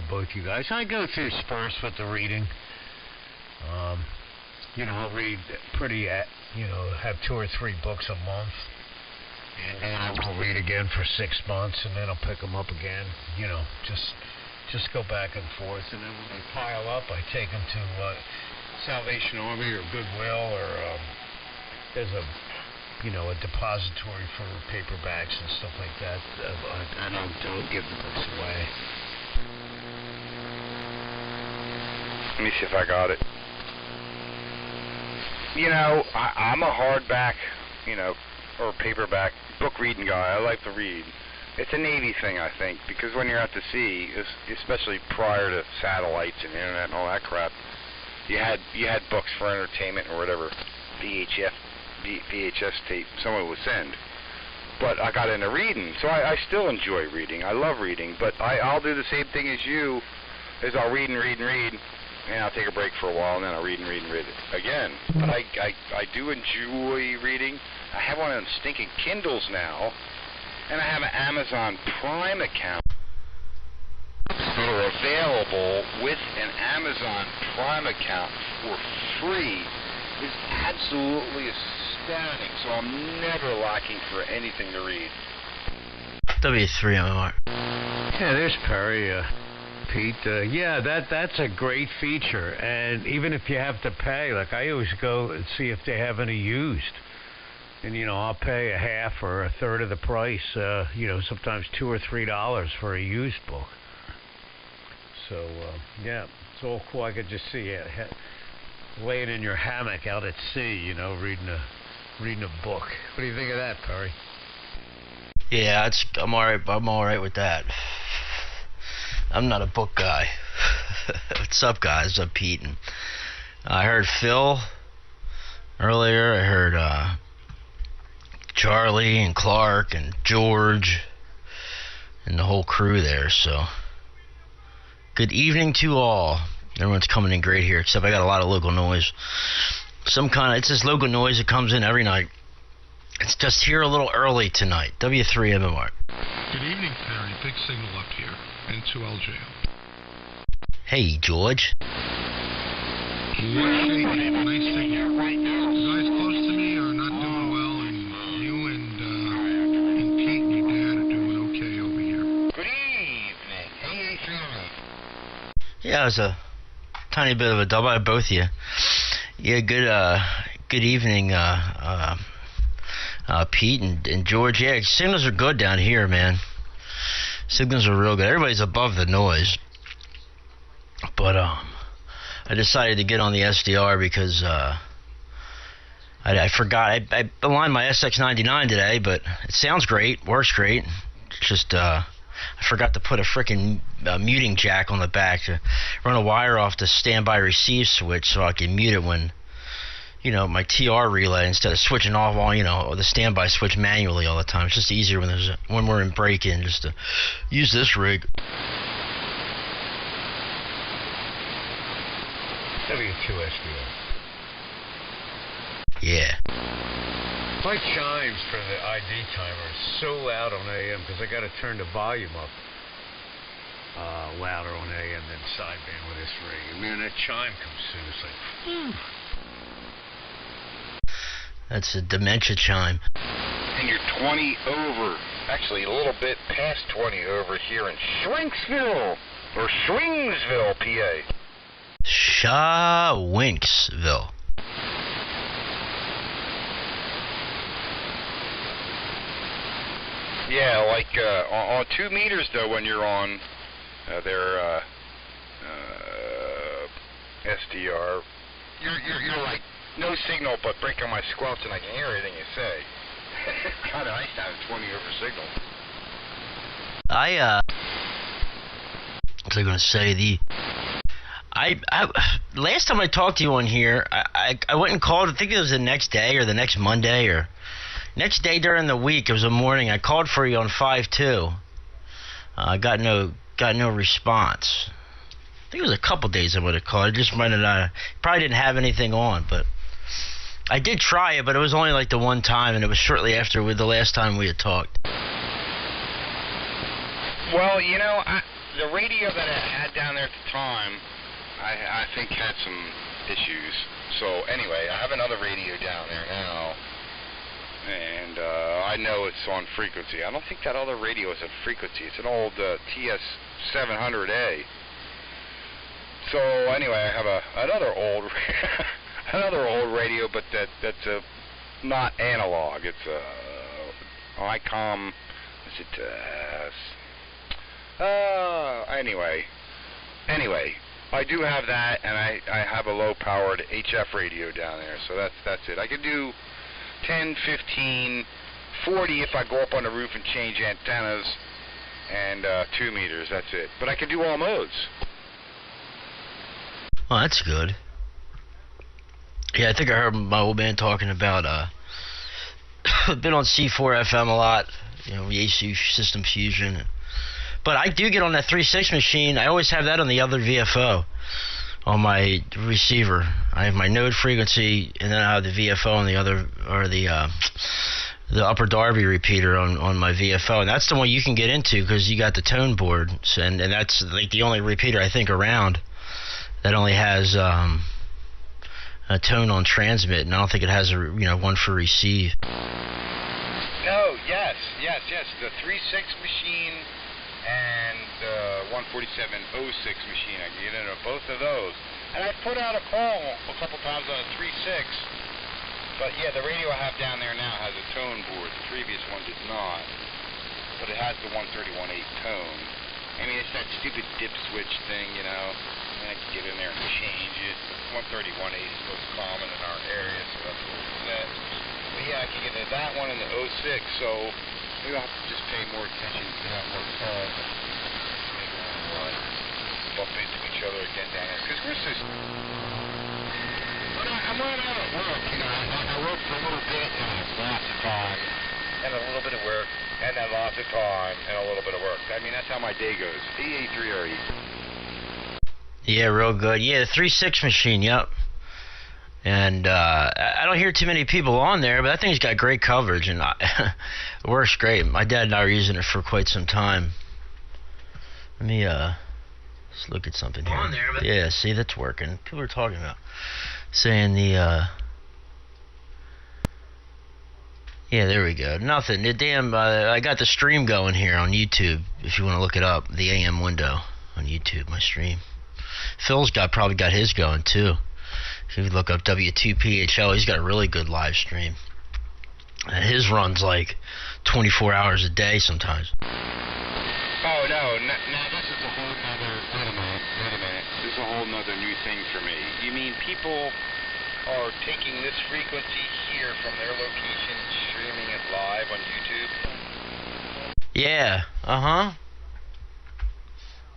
both you guys. I go through spurts with the reading. I'll read have 2 or 3 books a month. And then I'll read again for 6 months, and then I'll pick them up again. Just go back and forth. And then when they pile up, I take them to Salvation Army or Goodwill, or there's a depository for paperbacks and stuff like that. I don't give the books away. Let me see if I got it. I'm a hardback, or paperback book reading guy. I like to read. It's a Navy thing, I think, because when you're out to sea, especially prior to satellites and internet and all that crap, you had books for entertainment or whatever, VHS tape someone would send. But I got into reading, so I still enjoy reading. I love reading, but I'll do the same thing as you, is I'll read and read and read, and I'll take a break for a while, and then I'll read and read and read it again. But I do enjoy reading. I have one of them stinking Kindles now, and I have an Amazon Prime account that are available with an Amazon Prime account for free. Is absolutely astounding, so I'm never lacking for anything to read. W3MR. Yeah, there's Perry. Pete, that's a great feature, and even if you have to pay, like I always go and see if they have any used, and I'll pay a half or a third of the price, sometimes $2 or $3 for a used book. So it's all cool. I could just see you laying in your hammock out at sea, reading a book. What do you think of that, Perry? Yeah, I'm all right with that. I'm not a book guy. What's up, guys? I'm Pete. And I heard Phil earlier. I heard Charlie and Clark and George and the whole crew there. So, good evening to all. Everyone's coming in great here, except I got a lot of local noise. It's this local noise that comes in every night. It's just here a little early tonight. W3MMR. Good evening, Perry. Big signal up here. N2LJ. Hey, George. Nice signal. You guys close to me are not doing well, and you and Pete and your dad are doing okay over here. Good evening. Hey, Yeah, it was a tiny bit of a double out of both of you. Yeah, good evening, Pete and George. Yeah, signals are good down here, man. Signals are real good. Everybody's above the noise. But I decided to get on the SDR because I forgot. I aligned my SX99 today, but it sounds great, works great. It's just I forgot to put a frickin' muting jack on the back to run a wire off the standby receive switch so I can mute it when, my TR relay, instead of switching off all, the standby switch manually all the time. It's just easier when we're in break-in just to use this rig. W2SBO. Yeah. My chimes for the ID timer are so loud on AM because I got to turn the volume up louder on AM than sideband with this rig. And man, that chime comes through. It's like, That's a dementia chime. And you're 20 over, actually a little bit past 20 over here in Schwenksville, or Schwingsville, PA. Schawinksville. Yeah, like on 2 meters though, when you're on their SDR, you're like no signal, but breaking my squelch, and I can hear everything you say. Kind of nice to have 20 over signal. What was I going to say? Last time I talked to you on here, I went and called. I think it was the next day or the next Monday or next day during the week. It was a morning. I called for you on 5-2. I got no response. I think it was a couple days I would have called. I just might have probably didn't have anything on, but I did try it. But it was only like the one time, and it was shortly after the last time we had talked. Well, the radio that I had down there at the time, I think had some issues. So anyway, I have another radio down there now, and I know it's on frequency. I don't think that other radio is at frequency. It's an old TS700A. So anyway, I have another old another old radio, but that's not analog. It's a ICOM. Is it? Anyway, I do have that, and I have a low-powered HF radio down there. So that's it. I can do 10, 15, 40 if I go up on the roof and change antennas, and 2 meters. That's it. But I can do all modes. Oh, that's good. Yeah, I think I heard my old man talking about, been on C4 FM a lot, you know, Yaesu System Fusion. But I do get on that 3.6 machine. I always have that on the other VFO, on my receiver. I have my node frequency, and then I have the VFO on the other, or the Upper Darby repeater on my VFO. And that's the one you can get into because you got the tone board. So, and that's like the only repeater I think around that only has a tone on transmit, and I don't think it has one for receive. No, yes. The 3.6 machine and the 147.06 machine. I can get into both of those. And I put out a call a couple times on a 3.6. But yeah, the radio I have down there now has a tone board. The previous one did not. But it has the 131.8 tone. I mean, it's that stupid dip switch thing, you know. And I can get in there and change it. 131.8 is most common in our area, so that's what it's set. But yeah, I can get into that one in the 06, so maybe I'll have to just pay more attention to that more calls. Maybe we'll bump into each other again down there. Because we're so... I'm running out of work, you know. I work for a little bit, and lots of time, and a little bit of work, and then lots of time, and a little bit of work. I mean, that's how my day goes. EA3RE. Yeah, real good. Yeah, the 3.6 machine, yep. And I don't hear too many people on there, but that thing's got great coverage, and it works great. My dad and I were using it for quite some time. Let me let's look at something here. On there, but yeah, see, that's working. People are talking about saying the yeah, there we go. Nothing. The damn I got the stream going here on YouTube. If you want to look it up, the AM window on YouTube, my stream. Phil's probably got his going too. If you look up W2PHL, he's got a really good live stream. And his runs like 24 hours a day sometimes. Oh no, now this is a whole nother. Wait a minute. This is a whole nother new thing for me. You mean people are taking this frequency here from their location, streaming it live on YouTube? Yeah.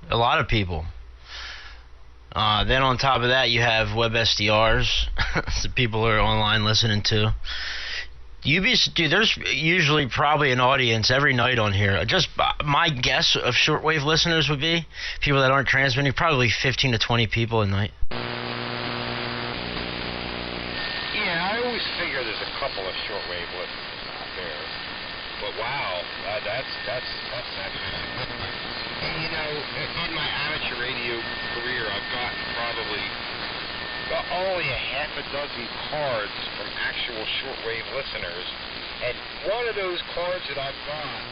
A lot of people. Then on top of that, you have web SDRs, so people are online listening to. Dude, there's usually probably an audience every night on here. Just my guess of shortwave listeners would be people that aren't transmitting, probably 15 to 20 people a night. Yeah, I always figure there's a couple of shortwave listeners out there. But wow, that's actually significant. And you know, in my amateur radio career, I've gotten probably only a half a dozen cards from actual shortwave listeners, and one of those cards that I've got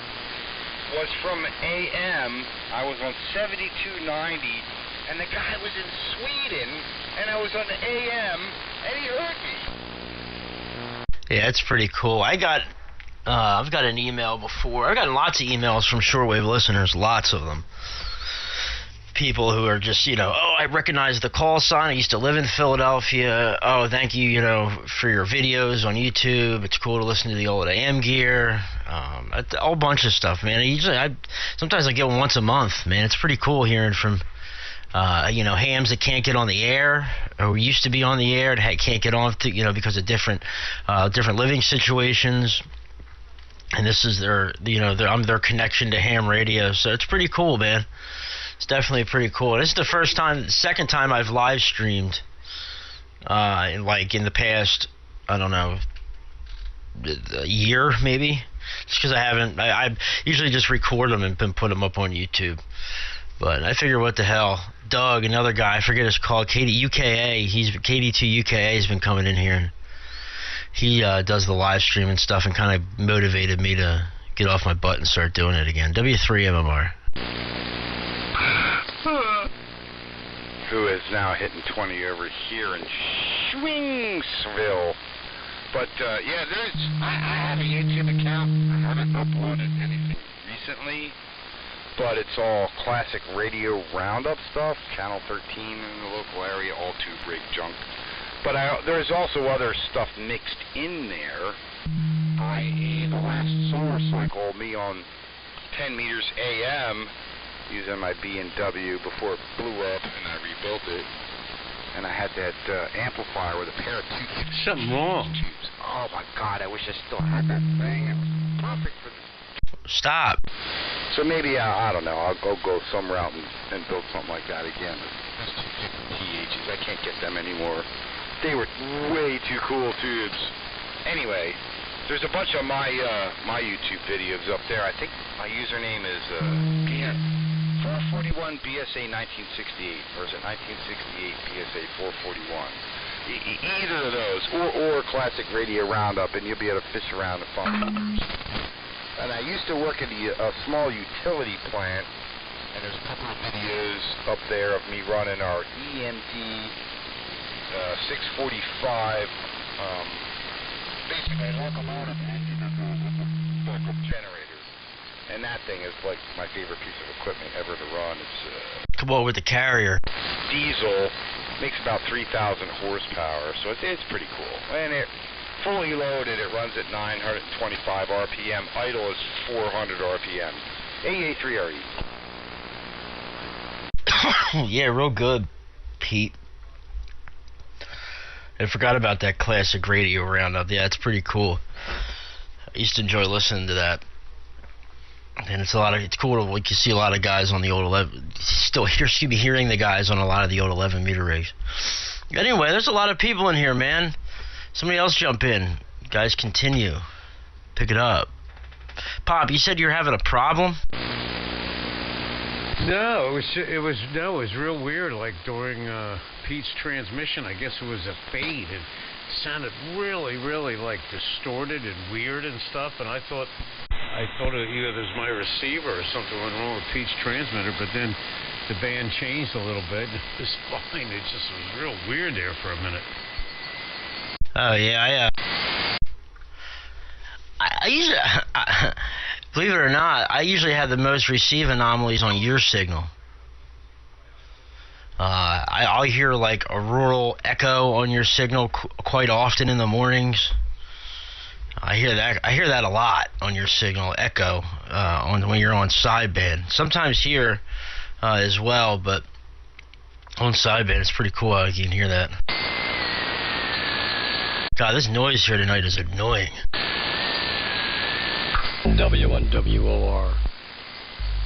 was from AM. I was on 7290, and the guy was in Sweden, and I was on the AM, and he heard me. Yeah, that's pretty cool. I've got an email before. I've gotten lots of emails from shortwave listeners, lots of them. People who are just, oh, I recognize the call sign. I used to live in Philadelphia. Oh, thank you, for your videos on YouTube. It's cool to listen to the old AM gear. A whole bunch of stuff, man. Sometimes I get one once a month, man. It's pretty cool hearing from, hams that can't get on the air, or used to be on the air, that can't get on, because of different living situations. And this is their connection to ham radio. So it's pretty cool, man. It's definitely pretty cool. This is the second time I've live streamed, in the past, I don't know, a year maybe. Just because I usually just record them and put them up on YouTube. But I figure, what the hell? Doug, another guy, I forget his call, UKA. KD2 UKA has been coming in here, and he does the live stream and stuff, and kind of motivated me to get off my butt and start doing it again. W3 MMR. Who is now hitting 20 over here in Schwingsville. But, yeah, I have a YouTube account. I haven't uploaded anything recently, but it's all classic radio roundup stuff. Channel 13 in the local area, all tube-rig junk. But there's also other stuff mixed in there, i.e. the last solar cycle, me on 10 meters AM, using my B&W before it blew up, and I rebuilt it. And I had that amplifier with a pair of tubes. Something wrong. Oh my God! I wish I still had that thing. It was perfect for this. Stop. So maybe I don't know. I'll go somewhere out and build something like that again. That's too THs. I can't get them anymore. They were way too cool tubes. Anyway, there's a bunch of my YouTube videos up there. I think my username is 441 BSA 1968, or is it 1968 BSA 441? Either of those, or Classic Radio Roundup, and you'll be able to fish around and find numbers. And I used to work at a small utility plant, and there's a couple of videos up there of me running our EMD 645, basically a locomotive engine that goes with a backup generator. And that thing is like my favorite piece of equipment ever to run. It's Come on with the carrier. diesel, makes about 3,000 horsepower, so it's pretty cool. And it fully loaded, it runs at 925 RPM. Idle is 400 RPM. AA3RE. Yeah, real good, Pete. I forgot about that Classic Radio Roundup. Yeah, it's pretty cool. I used to enjoy listening to that. And it's cool to, like, you see a lot of guys on the old 11, you be hearing the guys on a lot of the old 11 meter rigs. Anyway, there's a lot of people in here, man. Somebody else jump in. Guys, continue. Pick it up. Pop, you said you're having a problem? No, it was real weird. Like during Pete's transmission, I guess it was a fade. It sounded really, really like distorted and weird and stuff. And I thought either there's my receiver or something went wrong with Pete's transmitter. But then the band changed a little bit. It was fine. It just was real weird there for a minute. Oh yeah, I usually, believe it or not, I usually have the most receive anomalies on your signal. I'll hear like a rural echo on your signal quite often in the mornings. I hear that a lot on your signal, echo, when you're on sideband. Sometimes here as well, but on sideband it's pretty cool how you can hear that. God, this noise here tonight is annoying. W1WOR.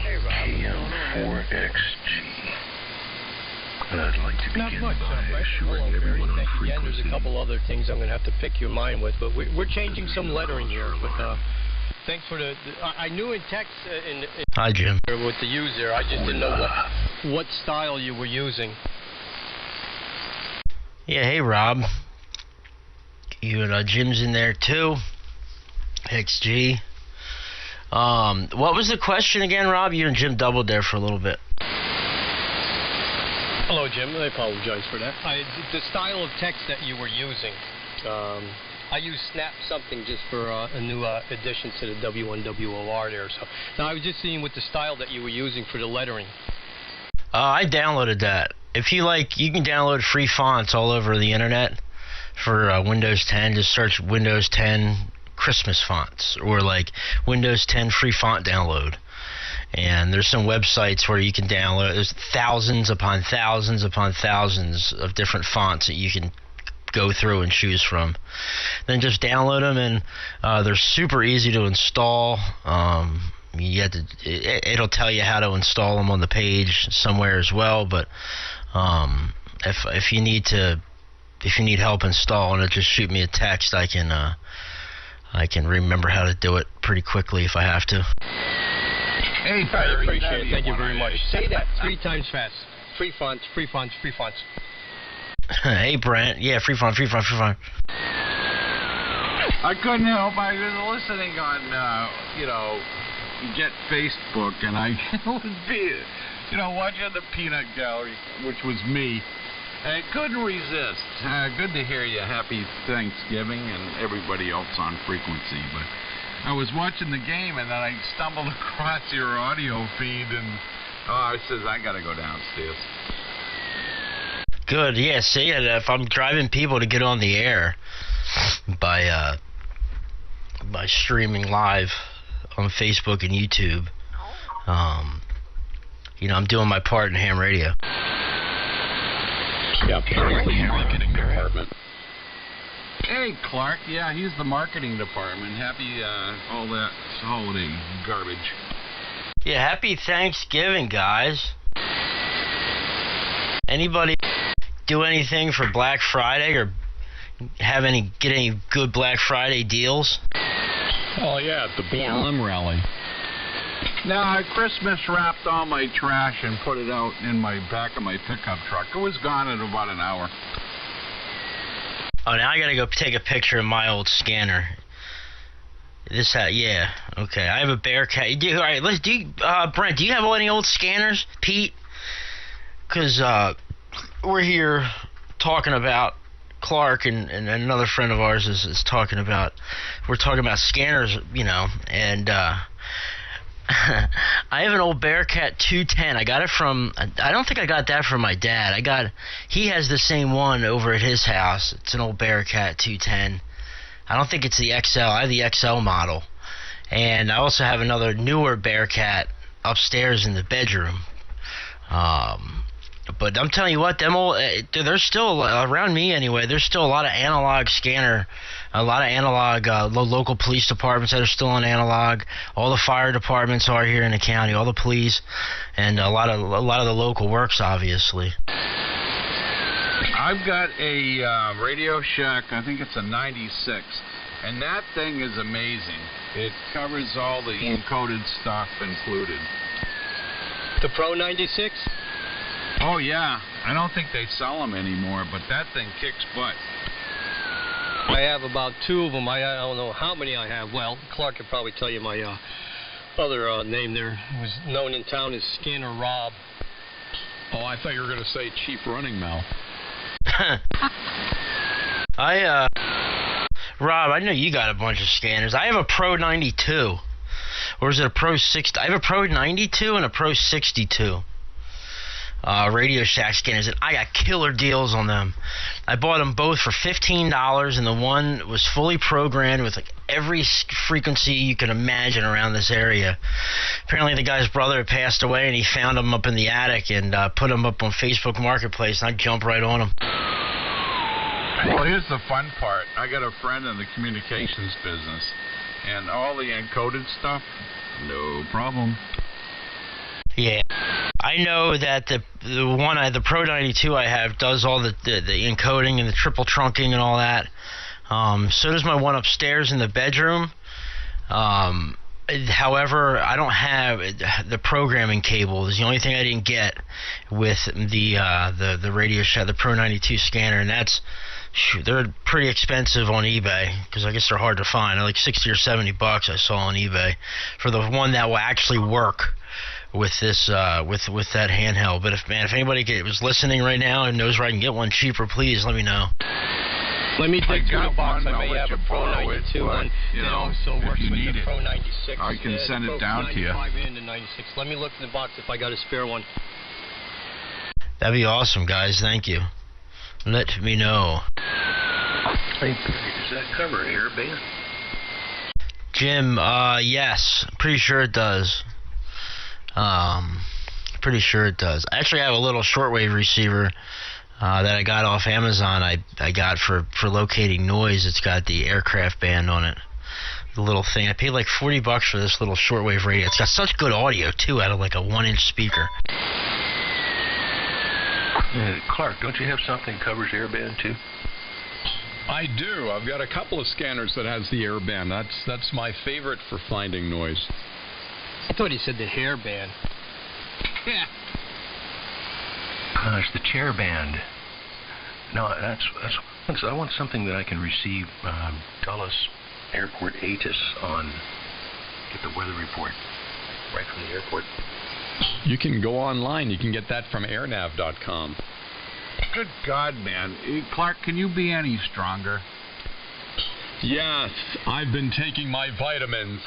KM4XG. I'd like to Not begin much, by right? assuring everyone on Again, there's frequency. a couple other things I'm going to have to pick your mind with, but we're changing some lettering here. But thanks for I knew in text Hi, Jim. with the user, I just didn't know what style you were using. Yeah, hey Rob. You and Jim's in there too. XG. What was the question again, Rob? You and Jim doubled there for a little bit. Hello, Jim. I apologize for that. The style of text that you were using, I use Snap something just for a new addition to the W1WOR there. So now I was just seeing with the style that you were using for the lettering. I downloaded that. If you like, you can download free fonts all over the internet for Windows 10. Just search Windows 10 Christmas fonts or like Windows 10 free font download. And there's some websites where you can download. There's thousands upon thousands upon thousands of different fonts that you can go through and choose from. Then just download them, and they're super easy to install. It'll tell you how to install them on the page somewhere as well. But if you need help installing it, just shoot me a text. I can remember how to do it pretty quickly if I have to. Hey, I Perry. appreciate it. Thank you very much. Say that 3 times fast. Free funds, free funds, free funds. Hey, Brent. Yeah, free fun, free fun, free fun. I couldn't help. I was listening on, Get Facebook, and I would be, watching the Peanut Gallery, which was me. I couldn't resist. Good to hear you. Happy Thanksgiving and everybody else on frequency. But I was watching the game, and then I stumbled across your audio feed, and I says, I got to go downstairs. Good. Yeah, see, if I'm driving people to get on the air by streaming live on Facebook and YouTube, I'm doing my part in ham radio. Yeah, apparently marketing department. Hey, Clark. Yeah, he's the marketing department. Happy all that holiday garbage. Yeah, happy Thanksgiving, guys. Anybody do anything for Black Friday or get any good Black Friday deals? Oh, yeah, at the BLM rally. Now, I Christmas wrapped all my trash and put it out in my back of my pickup truck. It was gone in about an hour. Oh, now I gotta go take a picture of my old scanner. Yeah, okay. I have a Bearcat. All right, Brent, do you have any old scanners, Pete? Because we're here talking about Clark and another friend of ours is talking about. We're talking about scanners, and I have an old Bearcat 210. I got it from. I don't think I got that from my dad. He has the same one over at his house. It's an old Bearcat 210. I don't think it's the XL. I have the XL model, and I also have another newer Bearcat upstairs in the bedroom. But I'm telling you what, there's still around me anyway. There's still a lot of analog scanner, a lot of analog local police departments that are still on analog. All the fire departments are here in the county, all the police, and a lot of the local works, obviously. I've got a Radio Shack. I think it's a 96, and that thing is amazing. It covers all the encoded stuff included. The Pro 96? Oh, yeah. I don't think they sell them anymore, but that thing kicks butt. I have about 2 of them. I don't know how many I have. Well, Clark could probably tell you my other name there. It was known in town as Scanner Rob. Oh, I thought you were going to say Chief Running Mouth. Rob, I know you got a bunch of scanners. I have a Pro 92. Or is it a Pro 60? I have a Pro 92 and a Pro 62. Radio Shack scanners, and I got killer deals on them. I bought them both for $15, and the one was fully programmed with every frequency you can imagine around this area. Apparently the guy's brother had passed away, and he found them up in the attic and put them up on Facebook Marketplace, and I jumped right on them. Well, here's the fun part. I got a friend in the communications business, and all the encoded stuff, no problem. Yeah, I know that the Pro 92 I have does all the encoding and the triple trunking and all that. So does my one upstairs in the bedroom. However, I don't have the programming cable. It's the only thing I didn't get with the Radio Shack, the Pro 92 scanner, and they're pretty expensive on eBay because I guess they're hard to find. They're like $60 or $70 I saw on eBay for the one that will actually work with this with that handheld. But if anybody was listening right now and knows where I can get one cheaper, please let me know. Let me dig through the box. I may I'll have a Pro 92 one that also works with the Pro 96. I can send it down to you. And the 96. Let me look in the box if I got a spare one. That'd be awesome, guys. Thank you. Let me know. Hey, does that cover airband? Jim, yes. Pretty sure it does. Pretty sure it does. Actually, I have a little shortwave receiver that I got off Amazon. I got for locating noise. It's got the aircraft band on it. The little thing. I paid like $40 for this little shortwave radio. It's got such good audio too, out of like a 1-inch speaker. Clark, don't you have something that covers airband too? I do. I've got a couple of scanners that has the airband. That's my favorite for finding noise. I thought he said the hairband. Yeah. It's the chair band. No, that's I want something that I can receive Dulles Airport ATIS on. Get the weather report right from the airport. You can go online. You can get that from airnav.com. Good God, man. Clark, can you be any stronger? Yes, I've been taking my vitamins.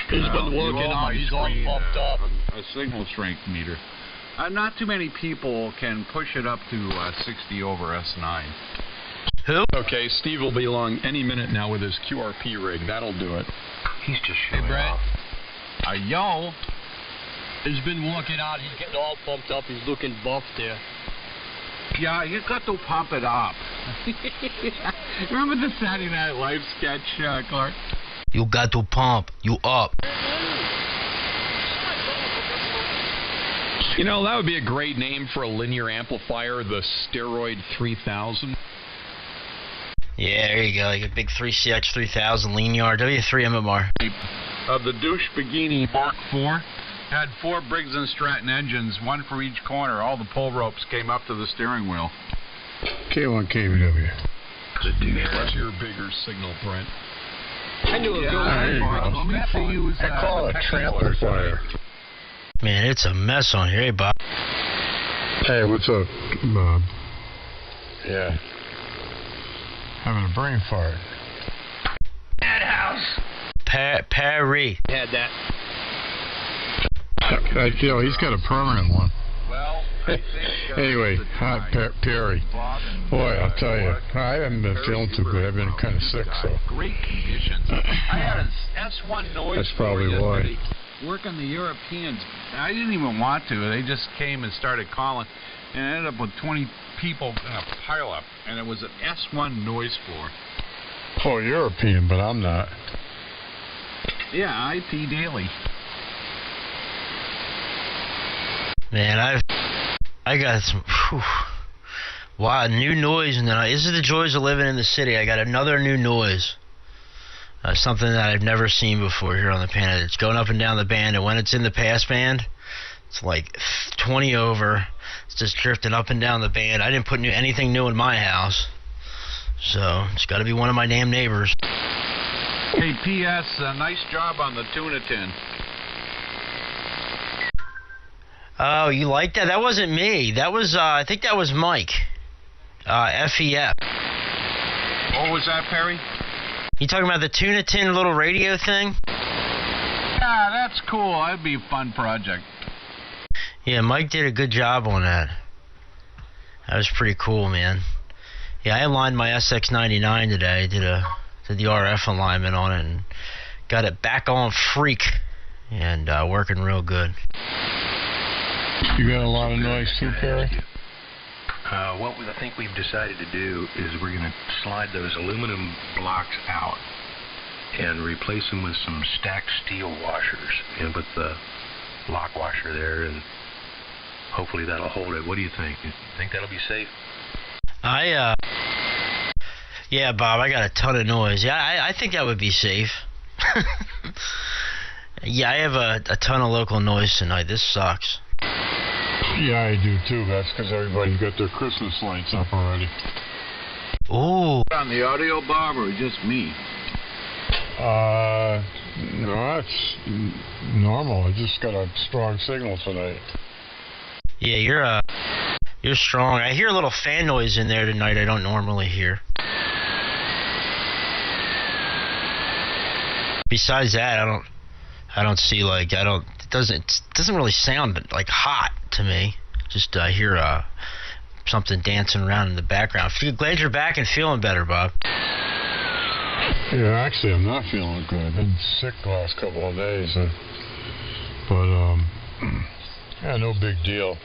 He's been looking up. He's all pumped up. A signal strength meter. Not too many people can push it up to 60 over S9. Who? Okay, Steve will be along any minute now with his QRP rig. That'll do it. He's just showing Brett. off. Yo. He's been working out. He's getting all pumped up. He's looking buff there. Yeah, you got to pump it up. Remember the Saturday Night Live sketch, Clark? You got to pump. You up. You know, that would be a great name for a linear amplifier, the Steroid 3000. Yeah, there you go. Like a big 3CX 3000 linear W3 MMR. Of the Douche Bigini Mark IV. Had 4 Briggs & Stratton engines, one for each corner. All the pull ropes came up to the steering wheel. K1 KBW. There's your bigger signal, Brent. I knew it was There you go. I call it a tramplifier. Man, it's a mess on here. Hey, Bob. Hey, what's up, Bob? Yeah. Having a brain fart. Perry. Had that. He's got a permanent one. Well, I think... Anyway, hi, Perry. Boy, I'll tell you, I haven't been feeling too good. I've been kind of sick, so... Great conditions. I had an S1 noise. That's probably why. Working the Europeans, I didn't even want to. They just came and started calling, and I ended up with 20 people in a pileup, and it was an S1 noise floor. Oh, European, but I'm not. Yeah, IP daily. Man, I got some... Whew, wow, new noise. And then this is the joys of living in the city. I got another new noise. Something that I've never seen before here on the band. It's going up and down the band, and when it's in the pass band, it's like 20 over. It's just drifting up and down the band. I didn't put anything new in my house, so it's got to be one of my damn neighbors. Hey, P.S., nice job on the tuna tin. Oh, you like that? That wasn't me. That was, I think that was Mike. FEF. What was that, Perry? You talking about the tuna tin little radio thing? Yeah, that's cool. That'd be a fun project. Yeah, Mike did a good job on that. That was pretty cool, man. Yeah, I aligned my SX99 today. Did the RF alignment on it and got it back on freak and working real good. You got a lot of noise too, Perry? What I think we've decided to do is we're going to slide those aluminum blocks out and replace them with some stacked steel washers and put the lock washer there, and hopefully that'll hold it. What do you think? You think that'll be safe? Yeah, Bob, I got a ton of noise. Yeah, I think that would be safe. Yeah, I have a ton of local noise tonight. This sucks. Yeah, I do too. That's because everybody's got their Christmas lights up already. Ooh. On the audio, Bob, or just me? No, it's normal. I just got a strong signal tonight. Yeah, you're strong. I hear a little fan noise in there tonight I don't normally hear. Besides that, I don't see like it doesn't really sound like hot to me. Just I hear something dancing around in the background. Glad you're back and feeling better, Bob. Yeah, actually, I'm not feeling good. I've been sick the last couple of days, but yeah, no big deal.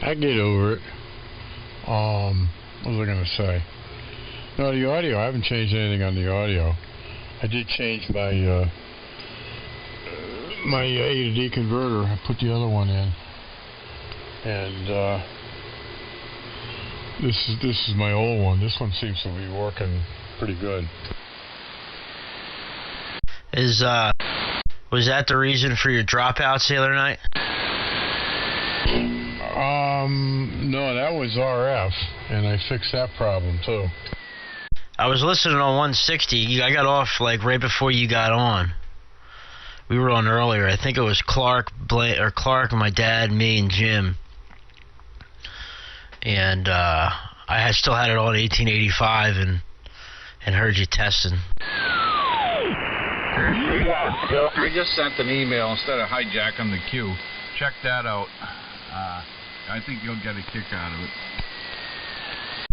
I get over it. What was I gonna say? No, the audio. I haven't changed anything on the audio. I did change my my A to D converter. I put the other one in, and this is my old one. This one seems to be working pretty good. Was Was that the reason for your dropouts the other night? No, that was RF, and I fixed that problem too. I was listening on 160. I got off like right before you got on. We were on earlier. I think it was Clark, my dad, me, and Jim. And I still had it on 1885 and heard you testing. We just sent an email instead of hijacking the queue. Check that out. I think you'll get a kick out of it.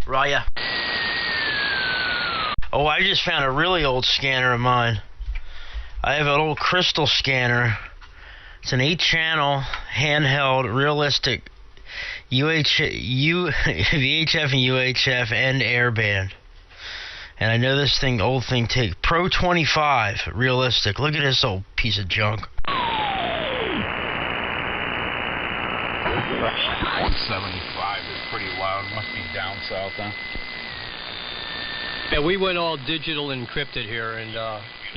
Raya. Oh, I just found a really old scanner of mine. I have an old crystal scanner. It's an 8-channel, handheld, realistic VHF and UHF and airband. And I know this old thing take Pro 25, realistic. Look at this old piece of junk. 175 is pretty loud. Must be down south, huh? Yeah, we went all digital encrypted here in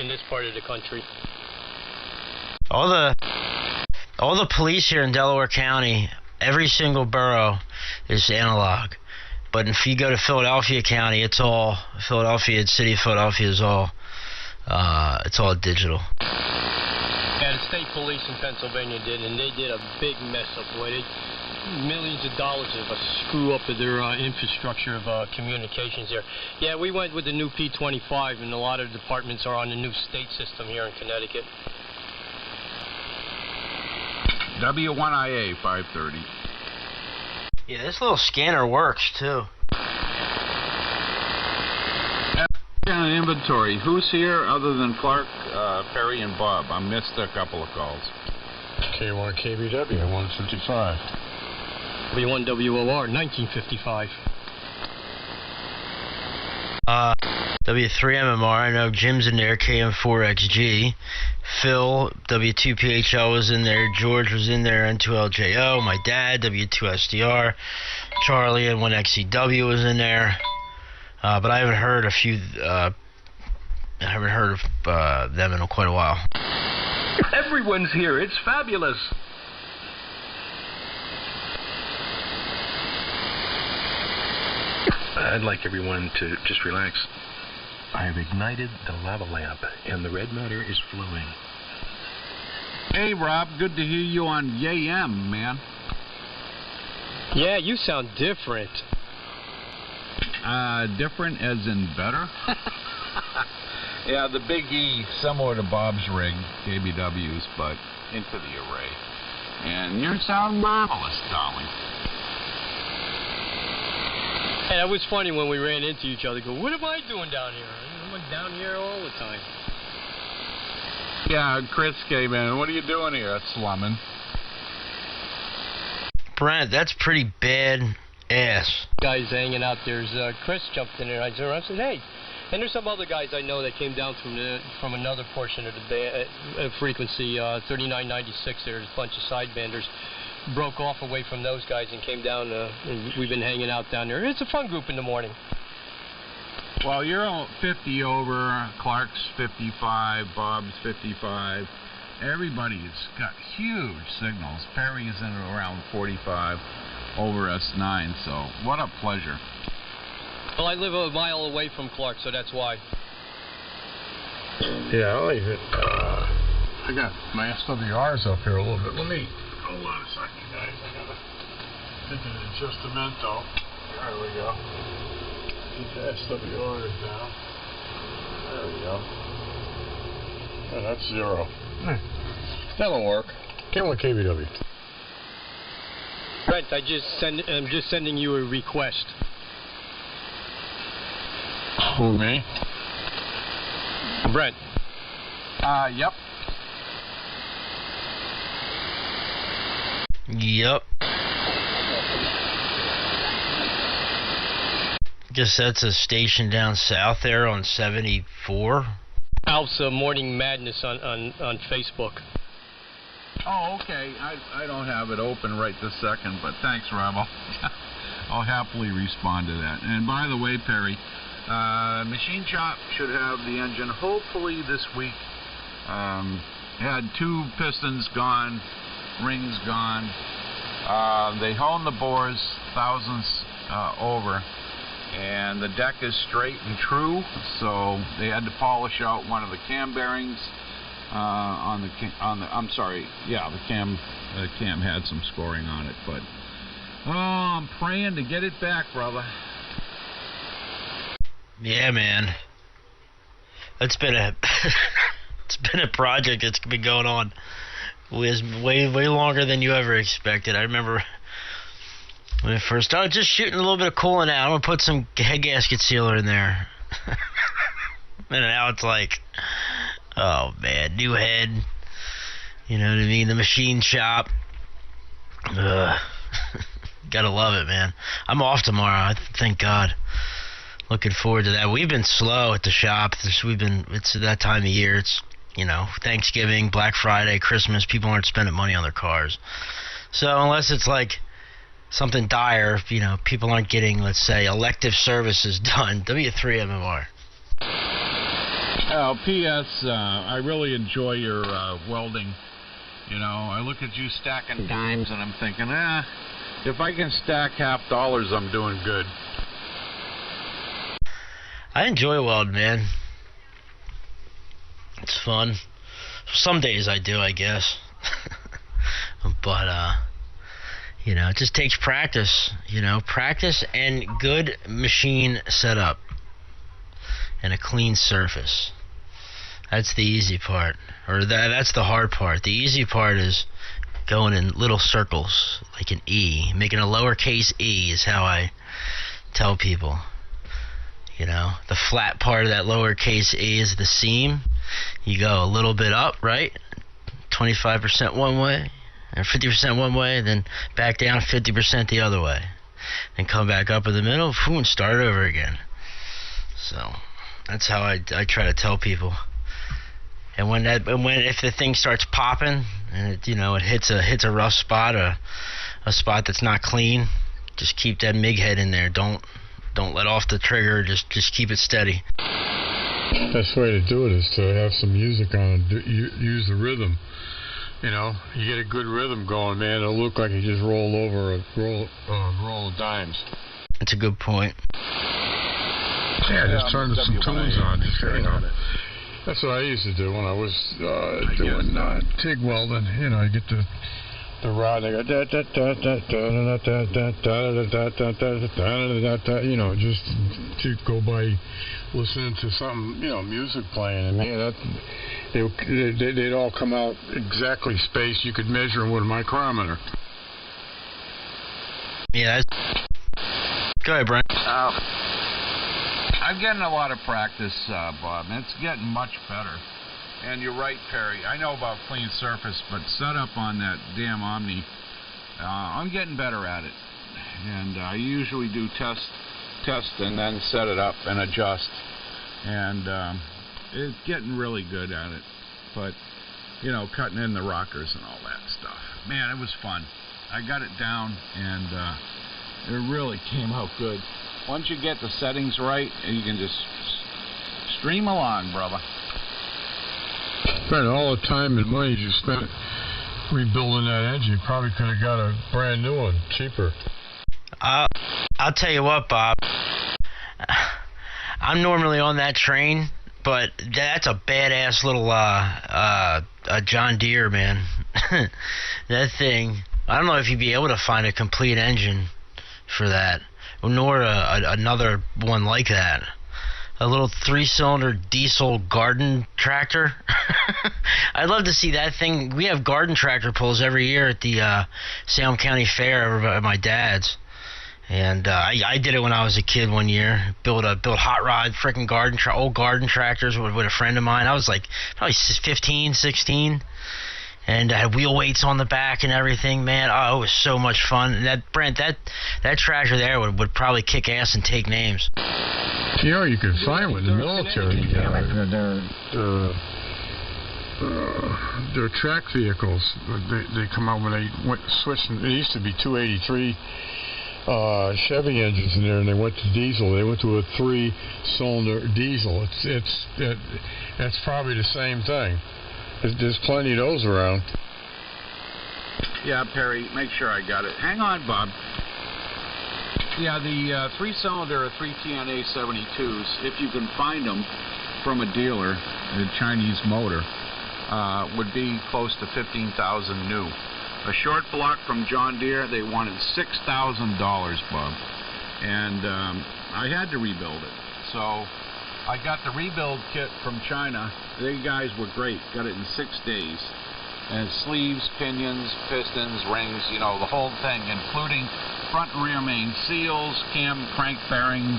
this part of the country. All the police here in Delaware County, every single borough is analog. But if you go to Philadelphia County, it's all city of Philadelphia is all it's all digital. Yeah, the state police in Pennsylvania did, and they did a big mess up, boy. Millions of dollars of a screw up of their infrastructure of communications there. Yeah, we went with the new P25, and a lot of departments are on the new state system here in Connecticut. W1IA 530. Yeah, this little scanner works too. Inventory. Who's here other than Clark, Perry, and Bob? I missed a couple of calls. K1 KBW 155. W1WOR 1955. W3MMR, I know Jim's in there, KM4XG. Phil, W2PHL was in there. George was in there, N2LJO. My dad, W2SDR. Charlie, N1XEW was in there. But I haven't heard of them in quite a while. Everyone's here. It's fabulous. I'd like everyone to just relax. I have ignited the lava lamp, and the red matter is flowing. Hey, Rob. Good to hear you on AM, man. Yeah, you sound different. Different as in better? Yeah, the big E, similar to Bob's rig, KBW's, but into the array. And you sound marvelous, darling. Hey, that was funny when we ran into each other. Go, what am I doing down here? I'm down here all the time. Yeah, Chris came in. What are you doing here? Slumming. Brent, that's pretty bad ass. Guys hanging out. There's Chris jumped in there. I said, hey. And there's some other guys I know that came down from another portion of the frequency, 3996. There's a bunch of sidebanders. Broke off away from those guys and came down, and we've been hanging out down there. It's a fun group in the morning. Well, you're all 50 over, Clark's 55, Bob's 55. Everybody's got huge signals. Perry's in around 45 over S9, so what a pleasure. Well, I live a mile away from Clark, so that's why. Yeah, I like it. I got my SWRs up here a little bit. Let me hold on a second, guys. I gotta hit the adjustamento. There we go. Keep the SWRs down. There we go. Yeah, that's 0. That'll work. K1 KBW. Brent, I'm just sending you a request. Who, me? Brent. Yep. Yep. Guess that's a station down south there on 74. Alp's Morning Madness on Facebook. Oh, okay. I don't have it open right this second, but thanks, Rob. I'll happily respond to that. And by the way, Perry, Machine Shop should have the engine hopefully this week. had 2 pistons gone, rings gone. They honed the bores thousandths over, and the deck is straight and true, so they had to polish out one of the cam bearings the cam had some scoring on it, but I'm praying to get it back, brother. Yeah, man. It's been a it's been a project that's been going on way longer than you ever expected. I remember when I first started just shooting a little bit of coolant out. I'm gonna put some head gasket sealer in there. And now it's like, oh man, new head. You know what I mean? The machine shop. Gotta love it, man. I'm off tomorrow. Thank God. Looking forward to that. We've been slow at the shop. It's that time of year. It's, Thanksgiving, Black Friday, Christmas. People aren't spending money on their cars. So unless it's like something dire, people aren't getting, let's say, elective services done. W3MMR. P.S. I really enjoy your welding. I look at you stacking dimes and I'm thinking, if I can stack $half, I'm doing good. I enjoy welding, man. It's fun. Some days I do, I guess. But, it just takes practice, practice and good machine setup and a clean surface. That's the easy part, or that's the hard part. The easy part is going in little circles, like an E. Making a lowercase e is how I tell people. The flat part of that lowercase e is the seam. You go a little bit up, right? 25% one way, or 50% one way, then back down 50% the other way. And come back up in the middle, and start over again. So that's how I try to tell people. And if the thing starts popping and it hits a rough spot, a spot that's not clean, just keep that MIG head in there. Don't let off the trigger. Just keep it steady. Best way to do it is to have some music on and use the rhythm. You get a good rhythm going, man. It'll look like you just rolled over a roll of dimes. That's a good point. Yeah, just turn some tunes on. That's what I used to do when I was doing TIG welding. I get the rod and I go just to go by listening to some music playing, and man, they'd all come out exactly spaced. You could measure them with a micrometer. Yeah. Go ahead, Brian. I'm getting a lot of practice, Bob, and it's getting much better. And you're right, Perry. I know about clean surface, but set up on that damn Omni, I'm getting better at it. And I usually do test and then set it up and adjust. And it's getting really good at it. But, cutting in the rockers and all that stuff. Man, it was fun. I got it down, and it really came out good. Once you get the settings right, you can just stream along, brother. Spent all the time and money you spent rebuilding that engine. You probably could have got a brand new one, cheaper. I'll tell you what, Bob. I'm normally on that train, but that's a badass little John Deere, man. That thing. I don't know if you'd be able to find a complete engine for that, nor another one like that. A little 3-cylinder diesel garden tractor. I'd love to see that thing. We have garden tractor pulls every year at the Salem County Fair over at my dad's. And I did it when I was a kid one year. Built hot rod freaking old garden tractors with a friend of mine. I was like probably 15, 16. And I had wheel weights on the back and everything, man. Oh, it was so much fun. And that tractor there would probably kick ass and take names. You can find with the military. They're track vehicles. They come out when they switched. It used to be 283 Chevy engines in there, and they went to diesel. They went to a 3-cylinder diesel. That's probably the same thing. There's plenty of those around. Yeah, Perry, make sure I got it. Hang on, Bob. Yeah, the 3-cylinder 3TNA 72s, if you can find them from a dealer, a Chinese motor, would be close to $15,000 new. A short block from John Deere, they wanted $6,000, Bob. And I had to rebuild it. So I got the rebuild kit from China. They guys were great. Got it in 6 days. And sleeves, pinions, pistons, rings, you know, the whole thing, including front and rear main seals, crank bearings,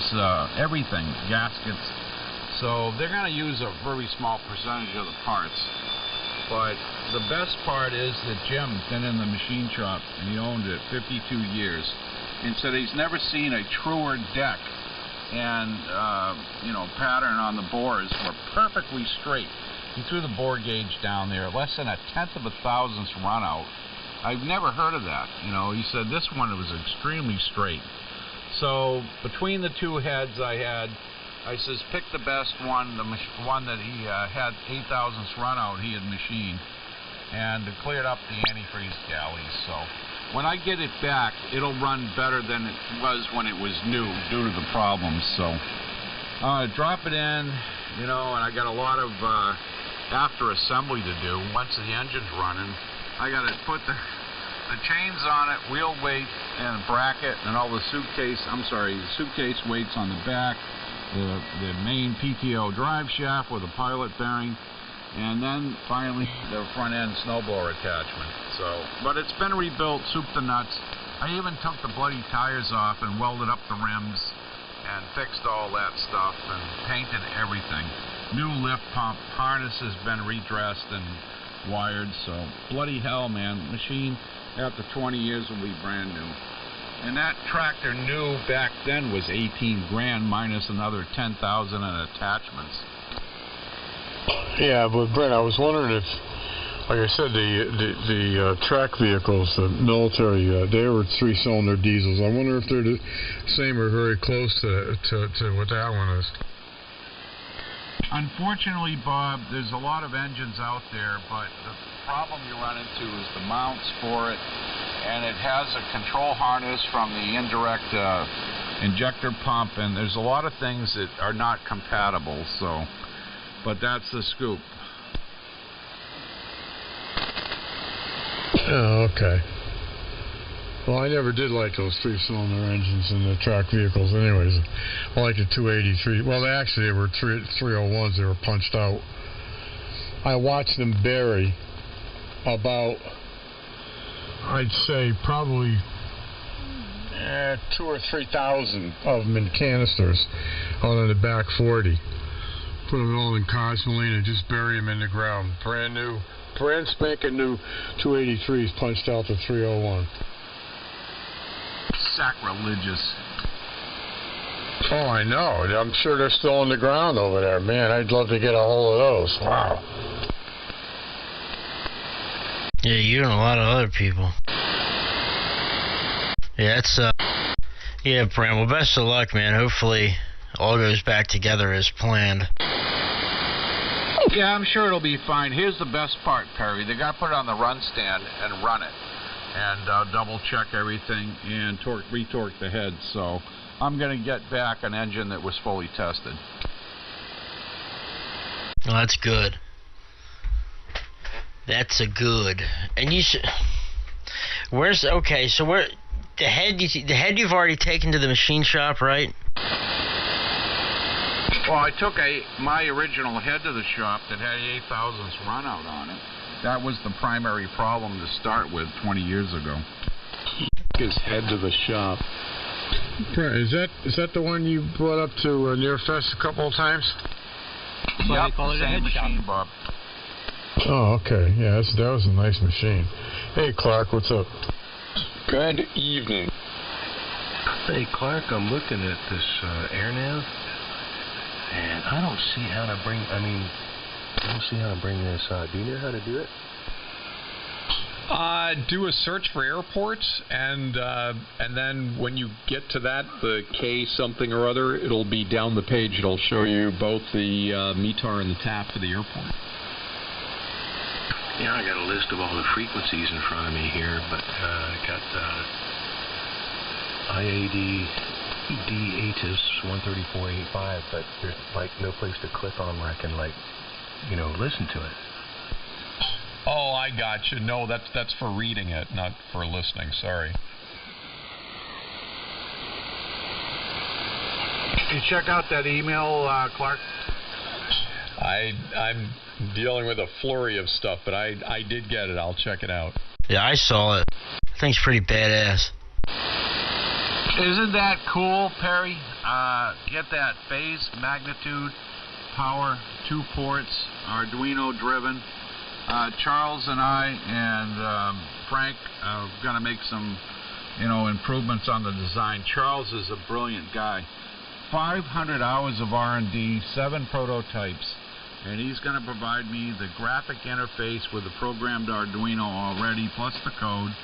everything, gaskets. So they're going to use a very small percentage of the parts. But the best part is that Jim's been in the machine shop, and he owned it 52 years, and said he's never seen a truer deck. And, you know, pattern on the bores were perfectly straight. He threw the bore gauge down there, less than a tenth of a thousandth run out. I've never heard of that. You know, he said this one was extremely straight. So between the two heads I says, pick the best one, the one that he had 8,000ths run out he had machined, and cleared up the antifreeze galleys. So when I get it back, it'll run better than it was when it was new due to the problems. So drop it in, you know, and I got a lot of after assembly to do. Once the engine's running, I got to put the chains on it, wheel weight, and bracket, and all the suitcase weights on the back, the main PTO drive shaft with a pilot bearing, and then finally the front end snowblower attachment. So, but it's been rebuilt, soup to nuts. I even took the bloody tires off and welded up the rims and fixed all that stuff and painted everything. New lift pump, harness has been redressed and wired, so bloody hell, man. Machine after 20 years will be brand new. And that tractor new back then was 18 grand minus another 10,000 in attachments. Yeah, but Brent, I was wondering if, like I said, the track vehicles, the military, they were 3-cylinder diesels. I wonder if they're the same or very close to what that one is. Unfortunately, Bob, there's a lot of engines out there, but the problem you run into is the mounts for it, and it has a control harness from the indirect injector pump, and there's a lot of things that are not compatible. So, but that's the scoop. Oh, okay. Well, I never did like those 3-cylinder engines in the track vehicles anyways. I liked the 283. Well, they were 301s. They were punched out. I watched them bury about, I'd say, probably 2,000 or 3,000 of them in canisters out on the back 40. Put them all in Cosmoline and just bury them in the ground. Brand spanking new 283s punched out the 301. Sacrilegious. Oh, I know. I'm sure they're still on the ground over there. Man, I'd love to get a hold of those. Wow. Yeah, you and a lot of other people. Yeah, it's yeah, Brent. Well, best of luck, man. Hopefully, all goes back together as planned. Yeah, I'm sure it'll be fine. Here's the best part, Perry. They got to put it on the run stand and run it, and double check everything and retorque the head. So I'm going to get back an engine that was fully tested. Well, that's good. That's a good. And you should. Where's okay? So where the head? The head you've already taken to the machine shop, right? Well, I took my original head to the shop that had 8,000ths run out on it. That was the primary problem to start with 20 years ago. His head to the shop. Is that the one you brought up to Near Fest a couple of times? Yep, same machine, Bob. Oh, okay. Yeah, that was a nice machine. Hey, Clark, what's up? Good evening. Hey, Clark, I'm looking at this AirNav, and I don't see how to bring. I don't see how to bring this. Do you know how to do it? Do a search for airports, and then when you get to that, the K something or other, it'll be down the page. It'll show you both the METAR and the TAP for the airport. Yeah, I got a list of all the frequencies in front of me here, but I got IAD D-ATIS 13485, but there's like no place to click on where I can listen to it. Oh, I got you. No, that's for reading it, not for listening. Sorry. You check out that email, Clark? I'm dealing with a flurry of stuff, but I did get it. I'll check it out. Yeah, I saw it. I think it's pretty badass. Isn't that cool, Perry? Get that phase, magnitude, power, 2 ports, Arduino driven. Charles and I and Frank are going to make some, improvements on the design. Charles is a brilliant guy. 500 hours of R&D, 7 prototypes, and he's going to provide me the graphic interface with the programmed Arduino already, plus the code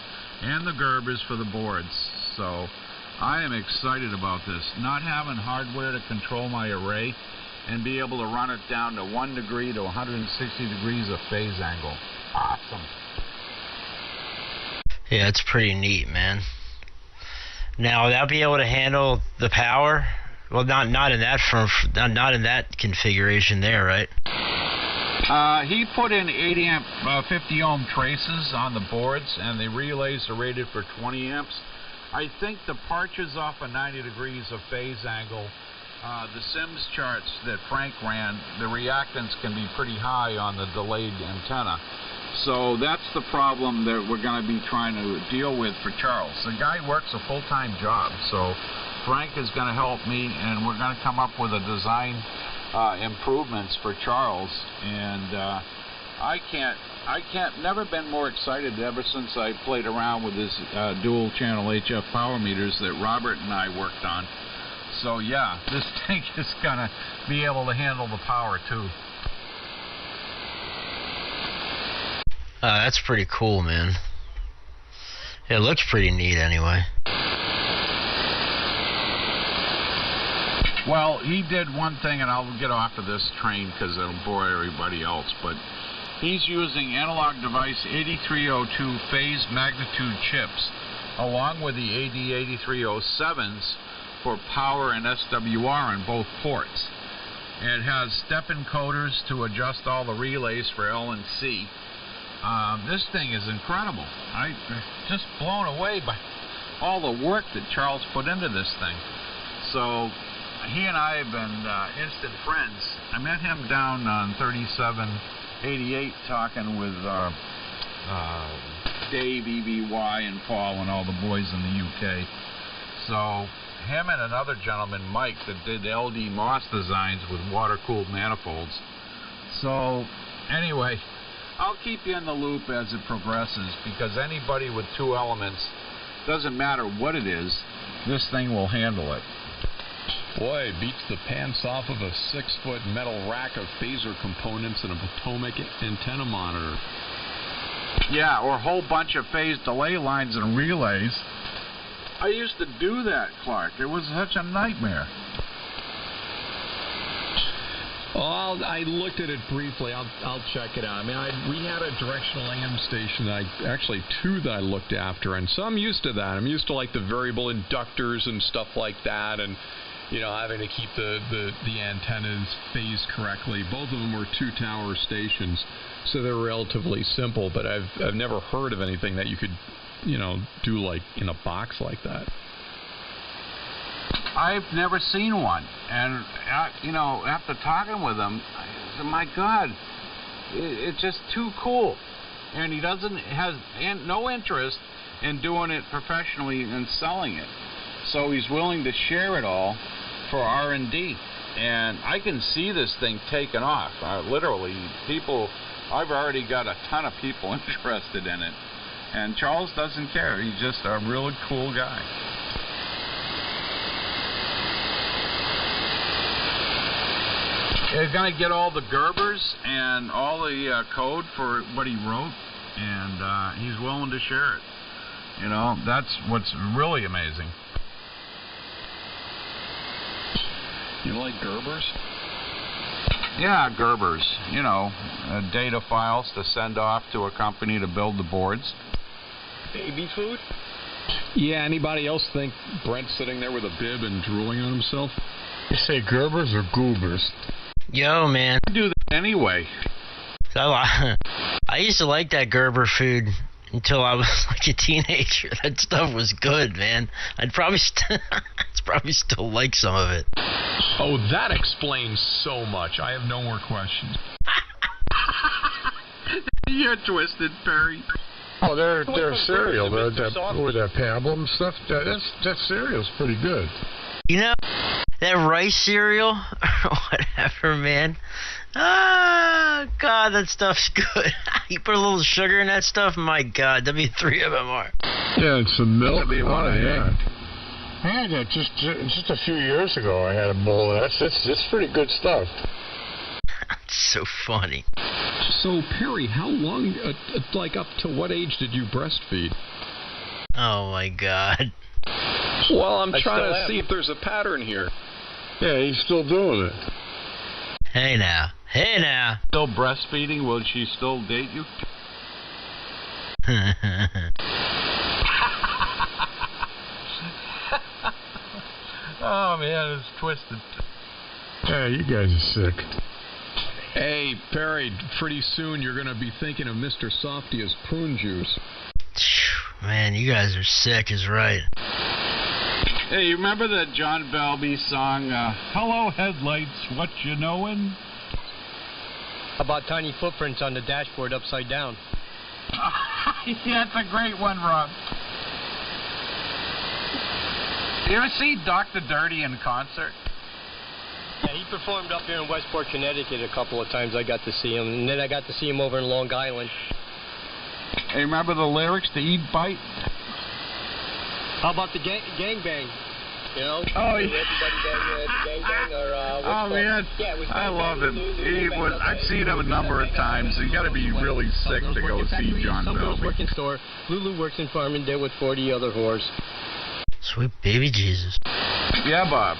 and the Gerbers for the boards. So I am excited about this. Not having hardware to control my array and be able to run it down to 1 degree to 160 degrees of phase angle. Awesome. Yeah, it's pretty neat, man. Now, will that be able to handle the power? Well, not in that configuration there, right? He put in 80 amp, 50 ohm traces on the boards, and the relays are rated for 20 amps. I think the departures off of 90 degrees of phase angle, the Sims charts that Frank ran, the reactance can be pretty high on the delayed antenna. So that's the problem that we're going to be trying to deal with for Charles. The guy works a full-time job, so Frank is going to help me, and we're going to come up with a design improvements for Charles. And never been more excited ever since I played around with this dual channel HF power meters that Robert and I worked on. So yeah, this thing is going to be able to handle the power too. That's pretty cool, man. It looks pretty neat anyway. Well, he did one thing, and I'll get off of this train because it'll bore everybody else, but he's using analog device 8302 phase magnitude chips along with the AD8307s for power and SWR on both ports. It has step encoders to adjust all the relays for L and C. This thing is incredible. I'm just blown away by all the work that Charles put into this thing. So he and I have been instant friends. I met him down on 3788 talking with Dave, EBY, and Paul and all the boys in the UK. So him and another gentleman, Mike, that did LD Moss designs with water-cooled manifolds. So anyway, I'll keep you in the loop as it progresses, because anybody with 2 elements, doesn't matter what it is, this thing will handle it. Boy, it beats the pants off of a 6-foot metal rack of phaser components and a Potomac antenna monitor. Yeah, or a whole bunch of phase delay lines and relays. I used to do that, Clark. It was such a nightmare. Well, I looked at it briefly. I'll check it out. I mean, we had a directional AM station, actually 2 that I looked after, and so I'm used to that. I'm used to like the variable inductors and stuff like that, and having to keep the antennas phased correctly. Both of them were 2-tower stations, so they're relatively simple. But I've never heard of anything that you could do like in a box like that. I've never seen one, and after talking with him, I said, my God, it's just too cool. And he has no interest in doing it professionally and selling it, so he's willing to share it all for R&D. And I can see this thing taking off. Literally, I've already got a ton of people interested in it, and Charles doesn't care. He's just a really cool guy. He's going to get all the Gerbers and all the code for what he wrote, and he's willing to share it. That's what's really amazing. You like Gerbers? Yeah, Gerbers. You know, data files to send off to a company to build the boards. Baby food? Yeah, anybody else think Brent's sitting there with a bib and drooling on himself? You say Gerbers or Goobers? Yo, man. I do that anyway. I used to like that Gerber food until I was like a teenager. That stuff was good, man. I'd probably still like some of it. Oh, that explains so much. I have no more questions. You're twisted, Perry. Oh, they're cereal. With that pablum stuff. That cereal's pretty good. You know, that rice cereal or whatever, man. Ah, God, that stuff's good. You put a little sugar in that stuff, my God, there'll be 3 of them more. Yeah, and some milk. That'd be one of I had that just a few years ago. I had a bowl of that. It's pretty good stuff. That's so funny. So, Perry, how long, like up to what age did you breastfeed? Oh, my God. Well, I'm trying to see if there's a pattern here. Yeah, he's still doing it. Hey, now. Still breastfeeding? Will she still date you? Oh, man, it's twisted. Yeah, you guys are sick. Hey, Perry, pretty soon you're going to be thinking of Mr. Softy as prune juice. Man, you guys are sick is right. Hey, you remember that John Balby song, Hello Headlights, What You Knowin'? How about tiny footprints on the dashboard upside down? Yeah, it's a great one, Rob. You ever see Dr. Dirty in concert? Yeah, he performed up here in Westport, Connecticut a couple of times. I got to see him, and then I got to see him over in Long Island. Hey, remember the lyrics to Eat Bite? How about the gangbang? You know? Oh, yeah. Everybody gangbang or Oh, man. Yeah, it was I love him. I've seen him a number of times. You got to be really sick to go see John Balby. Working store. Lulu works in Farmingdale with 40 other whores. Sweet baby Jesus. Yeah, Bob.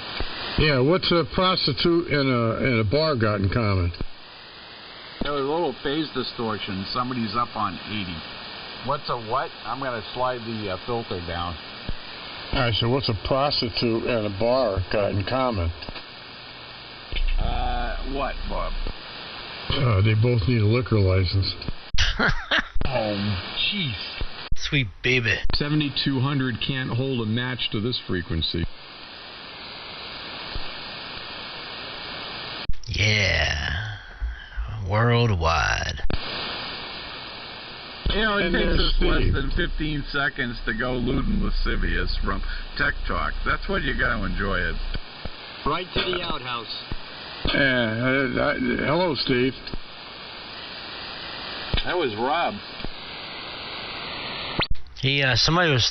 Yeah, what's a prostitute and a bar got in common? There was a little phase distortion. Somebody's up on 80. What's a what? I'm going to slide the filter down. All right, so what's a prostitute and a bar got in common? What, Bob? They both need a liquor license. Oh, jeez. Sweet baby. 7200 can't hold a match to this frequency. Yeah. Worldwide. You know, it takes us less than 15 seconds to go lewd and lascivious from Tech Talk. That's what you got to enjoy it. Right to the outhouse. Hello, Steve. That was Rob. Somebody was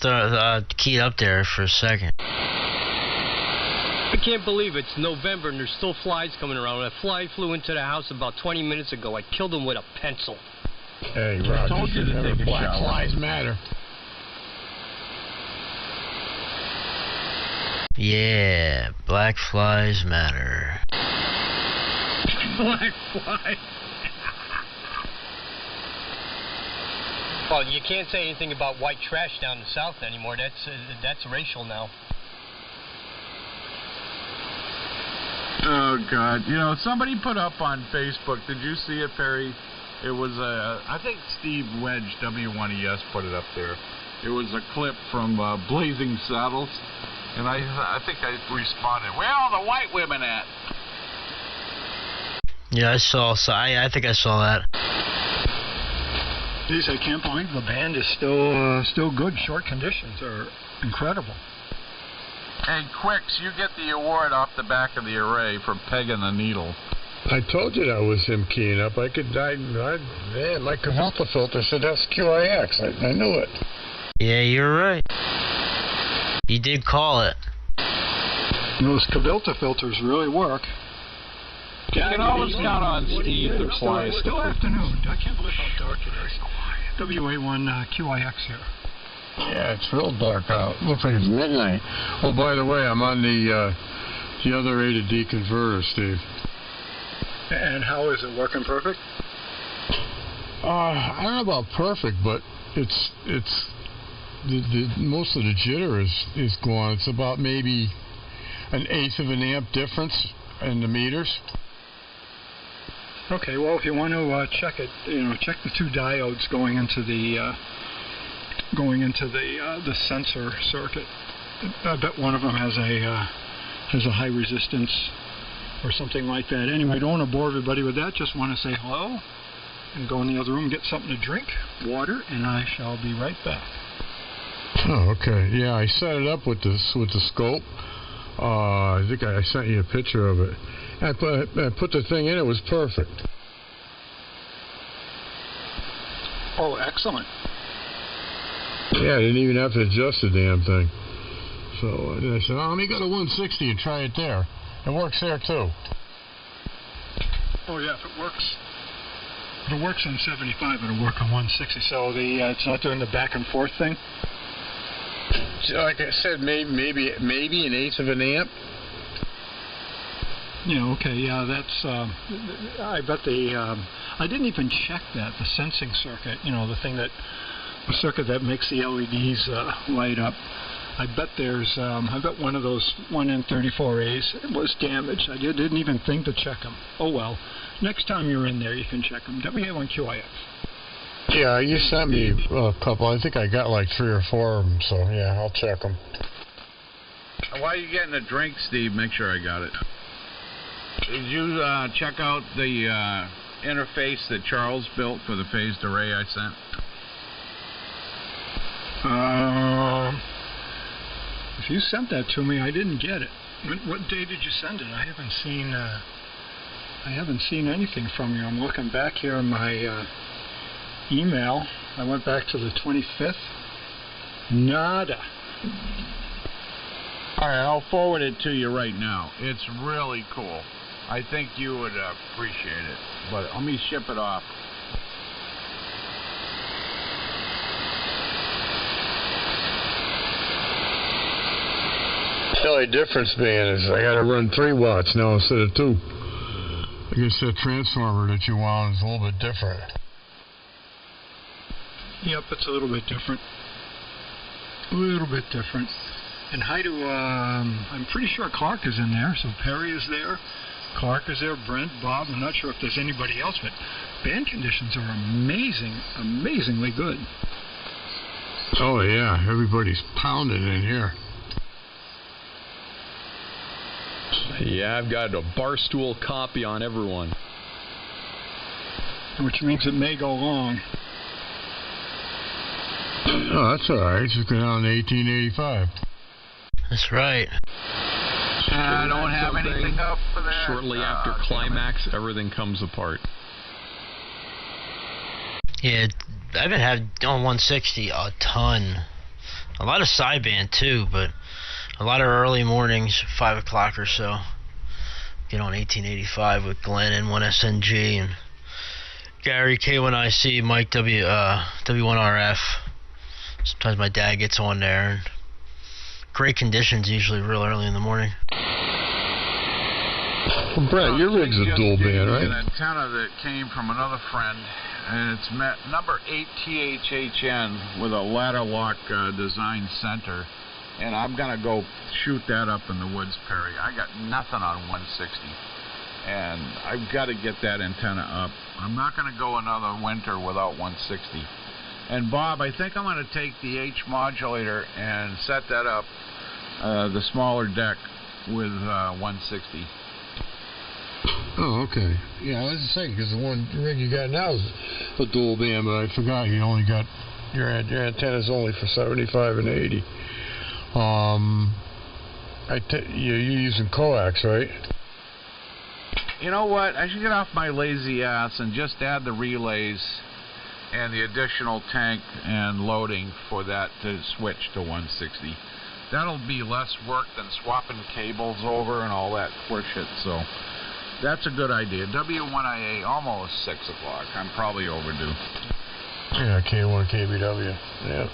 keyed up there for a second. I can't believe it's November and there's still flies coming around. A fly flew into the house about 20 minutes ago. I killed him with a pencil. Hey, Rob, I told you to take a Black shower. Lives Matter. Yeah, black flies matter. Black fly. Well, you can't say anything about white trash down the south anymore. That's racial now. Oh, God. You know, somebody put up on Facebook, did you see it, Perry? It was, I think Steve Wedge, W1ES, put it up there. It was a clip from Blazing Saddles, and I think I responded, where are all the white women at? Yeah, I think I saw that. Geez, I can't believe the band is still good. Short conditions are incredible. Hey, Quicks, you get the award off the back of the array for pegging the needle. I told you that was him keying up. My Cavalta filter said that's QIX. I knew it. Yeah, you're right. You did call it. Those Cavalta filters really work. You can always count on Steve to fly. Still afternoon. I can't believe how dark it is. WA1 QIX here. Yeah, it's real dark out. Looks like it's midnight. Oh, by the way, I'm on the other A to D converter, Steve. And how is it working? Perfect? I don't know about perfect, but it's the most of the jitter is gone. It's about maybe an eighth of an amp difference in the meters. Okay, well, if you want to check it, check the two diodes going into the sensor circuit. I bet one of them has a high resistance or something like that. Anyway, I don't want to bore everybody with that. Just want to say hello and go in the other room and get something to drink, water, and I shall be right back. Oh, okay. Yeah, I set it up with the scope. I think I sent you a picture of it. I put the thing in. It was perfect. Oh, excellent. Yeah, I didn't even have to adjust the damn thing. So I said, let me go to 160 and try it there. It works there too. Oh yeah, if it works on 75, it'll work on 160. So it's not doing the back and forth thing. Like I said, maybe an eighth of an amp. Yeah, okay, yeah, that's, I bet I didn't even check that, the sensing circuit, the circuit that makes the LEDs light up. I bet one of those 1N34As was damaged. I didn't even think to check them. Oh well, next time you're in there, you can check them. WA1QIF. Yeah, you sent me a couple. I think I got like 3 or 4 of them, so yeah, I'll check them. While you're getting a drink, Steve, make sure I got it. Did you check out the interface that Charles built for the phased array I sent? If you sent that to me, I didn't get it. What day did you send it? I haven't seen anything from you. I'm looking back here in my email. I went back to the 25th. Nada. All right, I'll forward it to you right now. It's really cool. I think you would appreciate it. But let me ship it off. The only difference being is I got to run 3 watts now instead of 2. I guess that transformer that you wound is a little bit different. Yep, it's a little bit different. And hi to, I'm pretty sure Clark is in there, so Perry is there, Clark is there, Brent, Bob, I'm not sure if there's anybody else, but band conditions are amazingly good. Oh yeah, everybody's pounding in here. Yeah, I've got a barstool copy on everyone. Which means it may go long. Oh, that's all right. Just go down to 1885. That's right. I don't have anything up for that. Shortly after climax, everything comes apart. Yeah, I've been having on 160 a ton. A lot of sideband too, but a lot of early mornings, 5 o'clock or so. Get on 1885 with Glenn and 1SNG and Gary K1IC, Mike W1RF. Sometimes my dad gets on there. And great conditions usually real early in the morning. Well, Brett, your rig's a dual band, right? An antenna that came from another friend, and it's number 8THHN with a ladder lock design center. And I'm going to go shoot that up in the woods, Perry. I got nothing on 160. And I've got to get that antenna up. I'm not going to go another winter without 160. And Bob, I think I'm going to take the H modulator and set that up, the smaller deck, with 160. Oh, okay. Yeah, I was just saying, because the one rig you got now is a dual band, but I forgot you only got your antenna's only for 75 and 80. You're using coax, right? You know what? I should get off my lazy ass and just add the relays and the additional tank and loading for that to switch to 160. That'll be less work than swapping cables over and all that horseshit, so that's a good idea. W1IA, almost 6 o'clock. I'm probably overdue. Yeah, K1 KBW. Yeah.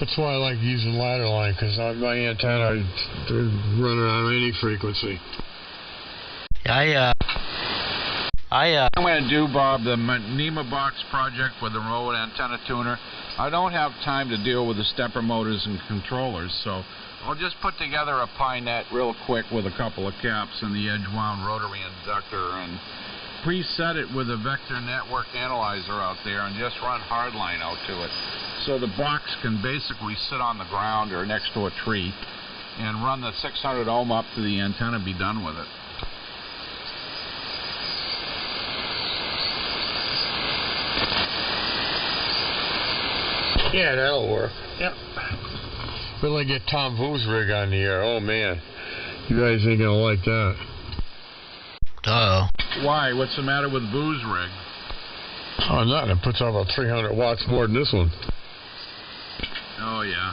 That's why I like using ladder line, because my antenna running on any frequency. I'm going to do, Bob, the NEMA box project with the remote antenna tuner. I don't have time to deal with the stepper motors and controllers, so I'll just put together a Pi net real quick with a couple of caps and the edge-wound rotary inductor and preset it with a vector network analyzer out there and just run hardline out to it. So the box can basically sit on the ground or next to a tree and run the 600 ohm up to the antenna, be done with it. Yeah, that'll work. Yep. Will I get Tom Vu's rig on the air? Oh, man. You guys ain't going to like that. Uh-oh. Why? What's the matter with Vu's rig? Oh, nothing. It puts out about 300 watts more than this one. Oh, yeah.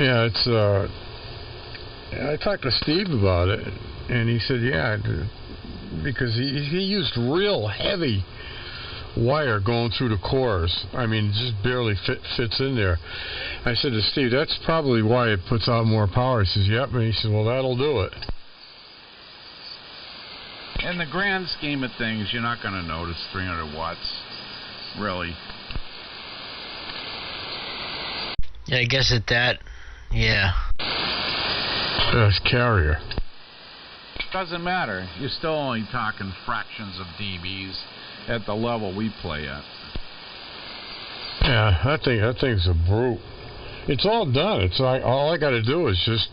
Yeah, it's, I talked to Steve about it, and he said, yeah, because he used real heavy wire going through the cores. I mean, it just barely fits in there. I said to Steve, that's probably why it puts out more power. He says, yep. And he said, well, that'll do it. In the grand scheme of things, you're not going to notice 300 watts, really. Yeah, I guess at that, yeah. That's carrier. Doesn't matter. You're still only talking fractions of dBs at the level we play at. Yeah, that thing's a brute. It's all done. It's like all I got to do is just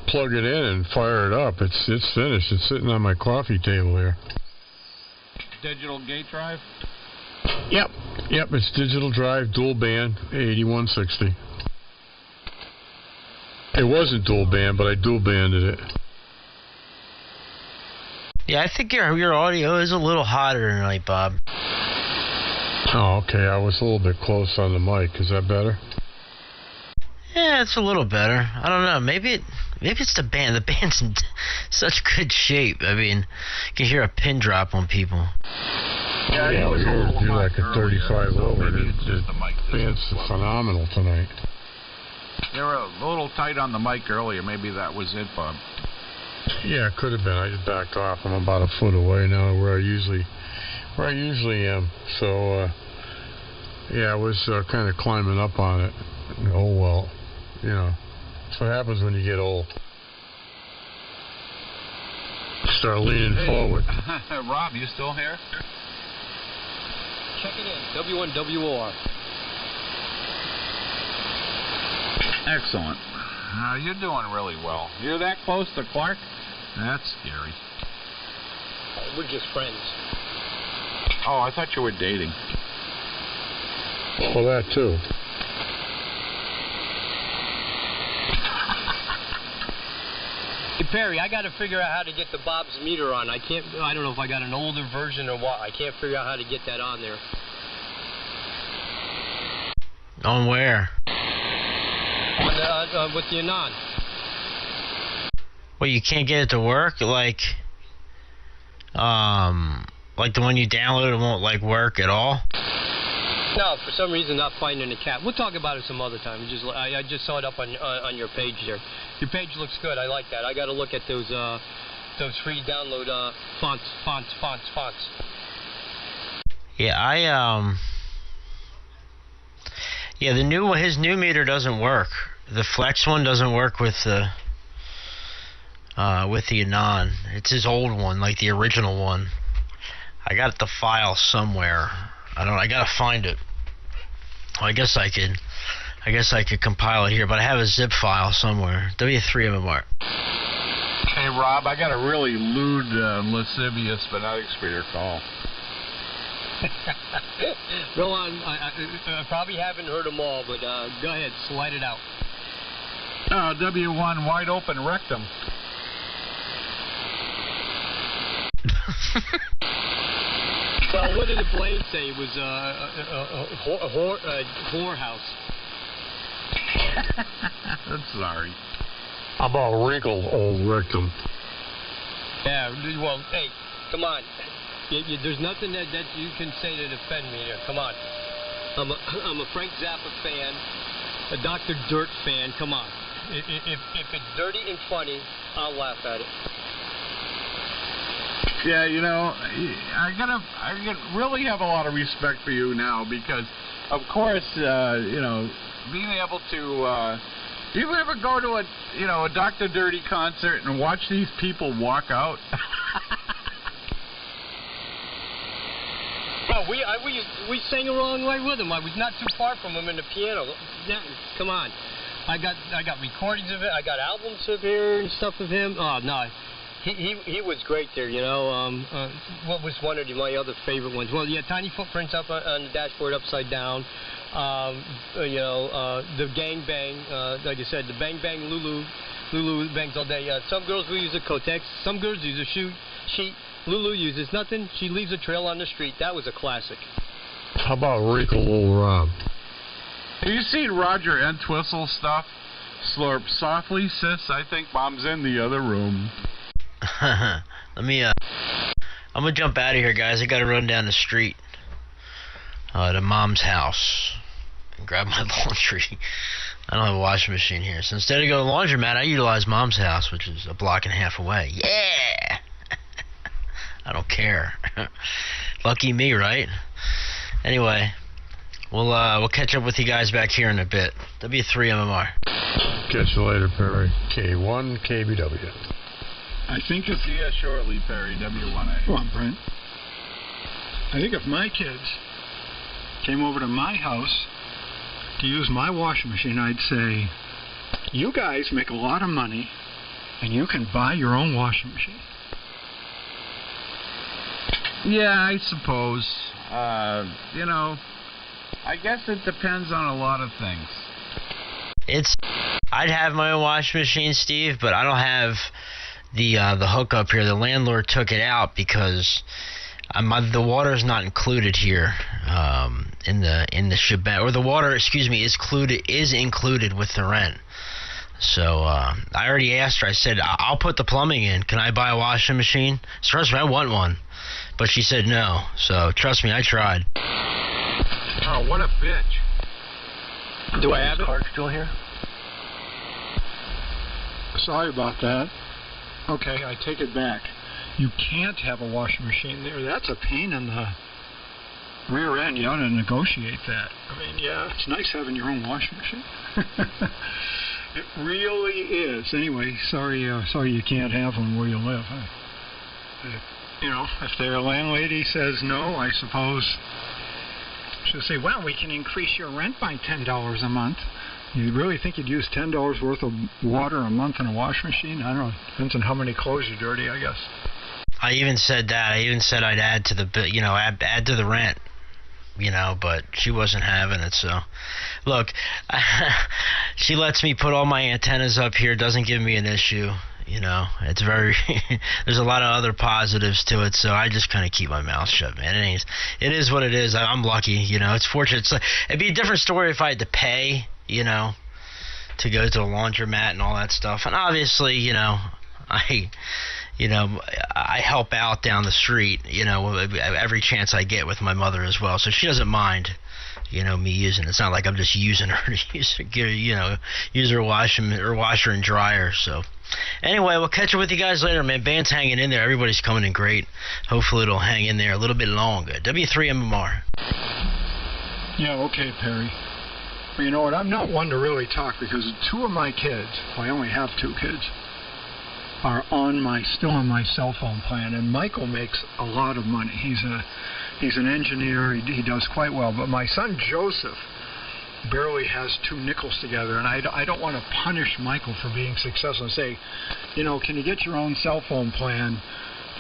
plug it in and fire it up. It's finished. It's sitting on my coffee table here. Digital gate drive? Yep. It's digital drive, dual band, 8160. It wasn't dual band, but I dual banded it. Yeah, I think your audio is a little hotter tonight, Bob. Oh, okay. I was a little bit close on the mic. Is that better? Yeah, it's a little better. I don't know. Maybe it's the band. The band's in such good shape. I mean, you can hear a pin drop on people. Yeah, you're like a 35 over. The band's phenomenal tonight. They were a little tight on the mic earlier. Maybe that was it, Bob. Yeah, it could have been. I just backed off. I'm about a foot away now where I usually am. So, yeah, I was kind of climbing up on it. Oh, well, you know, that's what happens when you get old. Start leaning forward. Rob, you still here? Checking in. W1WOR. Excellent. You're doing really well. You're that close to Clark? That's scary. We're just friends. Oh, I thought you were dating. Well, that too. Hey, Perry, I got to figure out how to get the Bob's meter on. I don't know if I got an older version or what. I can't figure out how to get that on there. On where? With the Anon. Well, you can't get it to work? Like the one you downloaded won't, work at all? No, for some reason not finding a cat. We'll talk about it some other time. I just saw it up on your page there. Your page looks good. I like that. I got to look at those free download fonts. Yeah, his new meter doesn't work. The Flex one doesn't work with the Anon. It's his old one, like the original one. I got the file somewhere. I gotta find it. Well, I guess I could compile it here, but I have a zip file somewhere. W3MMR. Hey Rob, I got a really lewd, lascivious phonetics for your call. Go on. I probably haven't heard them all, but go ahead, slide it out. W1 wide open rectum. Well, what did the blade say? It was a whorehouse. I'm sorry. How about wrinkled old rectum? Yeah, well, hey, come on. There's nothing that you can say to defend me here. Come on. I'm a Frank Zappa fan, a Dr. Dirt fan. Come on. If it's dirty and funny, I'll laugh at it. Yeah, you know, I really have a lot of respect for you now because, of course, you know, being able to. Do you ever go to a Dr. Dirty concert and watch these people walk out? Well, we sang along right with him. I was not too far from him in the piano. Yeah, come on. I got recordings of it. I got albums of here and stuff of him. Oh no, he was great there. You know, what was one of my other favorite ones? Well, yeah, Tiny Footprints up on the dashboard, upside down. You know, the Gang Bang. Like I said, the Bang Bang Lulu bangs all day. Some girls will use a Kotex. Some girls use a sheet. Lulu uses nothing. She leaves a trail on the street. That was a classic. How about Rico Little Rob? Have you seen Roger Entwistle stuff? Slurp softly, sis. I think Mom's in the other room. Let me, I'm gonna jump out of here, guys. I gotta run down the street to Mom's house and grab my laundry. I don't have a washing machine here, so instead of going to the laundromat, I utilize Mom's house, which is a block and a half away. Yeah! I don't care. Lucky me, right? Anyway, we'll catch up with you guys back here in a bit. W3MMR. Catch you later, Perry. K1 KBW. I think if... See you shortly, Perry, W1A. Go on, Brent. I think if my kids came over to my house to use my washing machine, I'd say, you guys make a lot of money and you can buy your own washing machine. Yeah, I suppose. You know, I guess it depends on a lot of things. I'd have my own washing machine, Steve, but I don't have the hookup here. The landlord took it out because the water's not included here in the shebang, or the water, excuse me, is included with the rent. So I already asked her. I said, I'll put the plumbing in. Can I buy a washing machine? So trust me, I want one. But she said no. So trust me, I tried. Oh, what a bitch. Do I have it? Clark still here? Sorry about that. Okay, I take it back. You can't have a washing machine there. That's a pain in the rear end. You ought to negotiate that. I mean, yeah, it's nice having your own washing machine. It really is. Anyway, sorry you can't have one where you live. You know, if their landlady says no, I suppose she'll say, well, we can increase your rent by $10 a month. You really think you'd use $10 worth of water a month in a washing machine? I don't know. Depends on how many clothes you dirty, I guess. I even said that. I even said I'd add to the add to the rent. You know, but she wasn't having it, so look, she lets me put all my antennas up here, doesn't give me an issue, you know, it's very, there's a lot of other positives to it, so I just kind of keep my mouth shut, man. It is what it is. I'm lucky, you know, it's fortunate. It'd be a different story if I had to pay, you know, to go to a laundromat and all that stuff, and obviously, you know, I help out down the street, you know, every chance I get with my mother as well. So she doesn't mind, you know, me using it. It's not like I'm just using her to use her washer and dryer. So anyway, we'll catch up with you guys later, man. Band's hanging in there. Everybody's coming in great. Hopefully it'll hang in there a little bit longer. W3MMR. Yeah, okay, Perry. Well, you know what? I'm not one to really talk because two of my kids, I only have two kids, are still on my cell phone plan, and Michael makes a lot of money. He's an engineer. He does quite well. But my son Joseph barely has two nickels together, and I don't want to punish Michael for being successful and say, you know, can you get your own cell phone plan?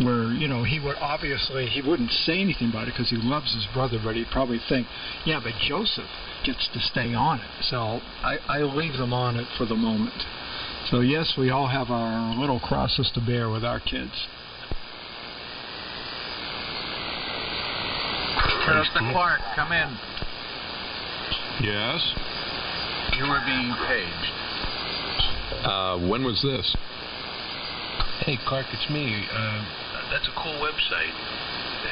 Where, you know, he wouldn't say anything about it because he loves his brother, but he'd probably think, yeah, but Joseph gets to stay on it. So I leave them on it for the moment. So yes, we all have our little crosses to bear with our kids. Mr. Clark, come in. Yes? You were being paged. When was this? Hey, Clark, it's me. That's a cool website.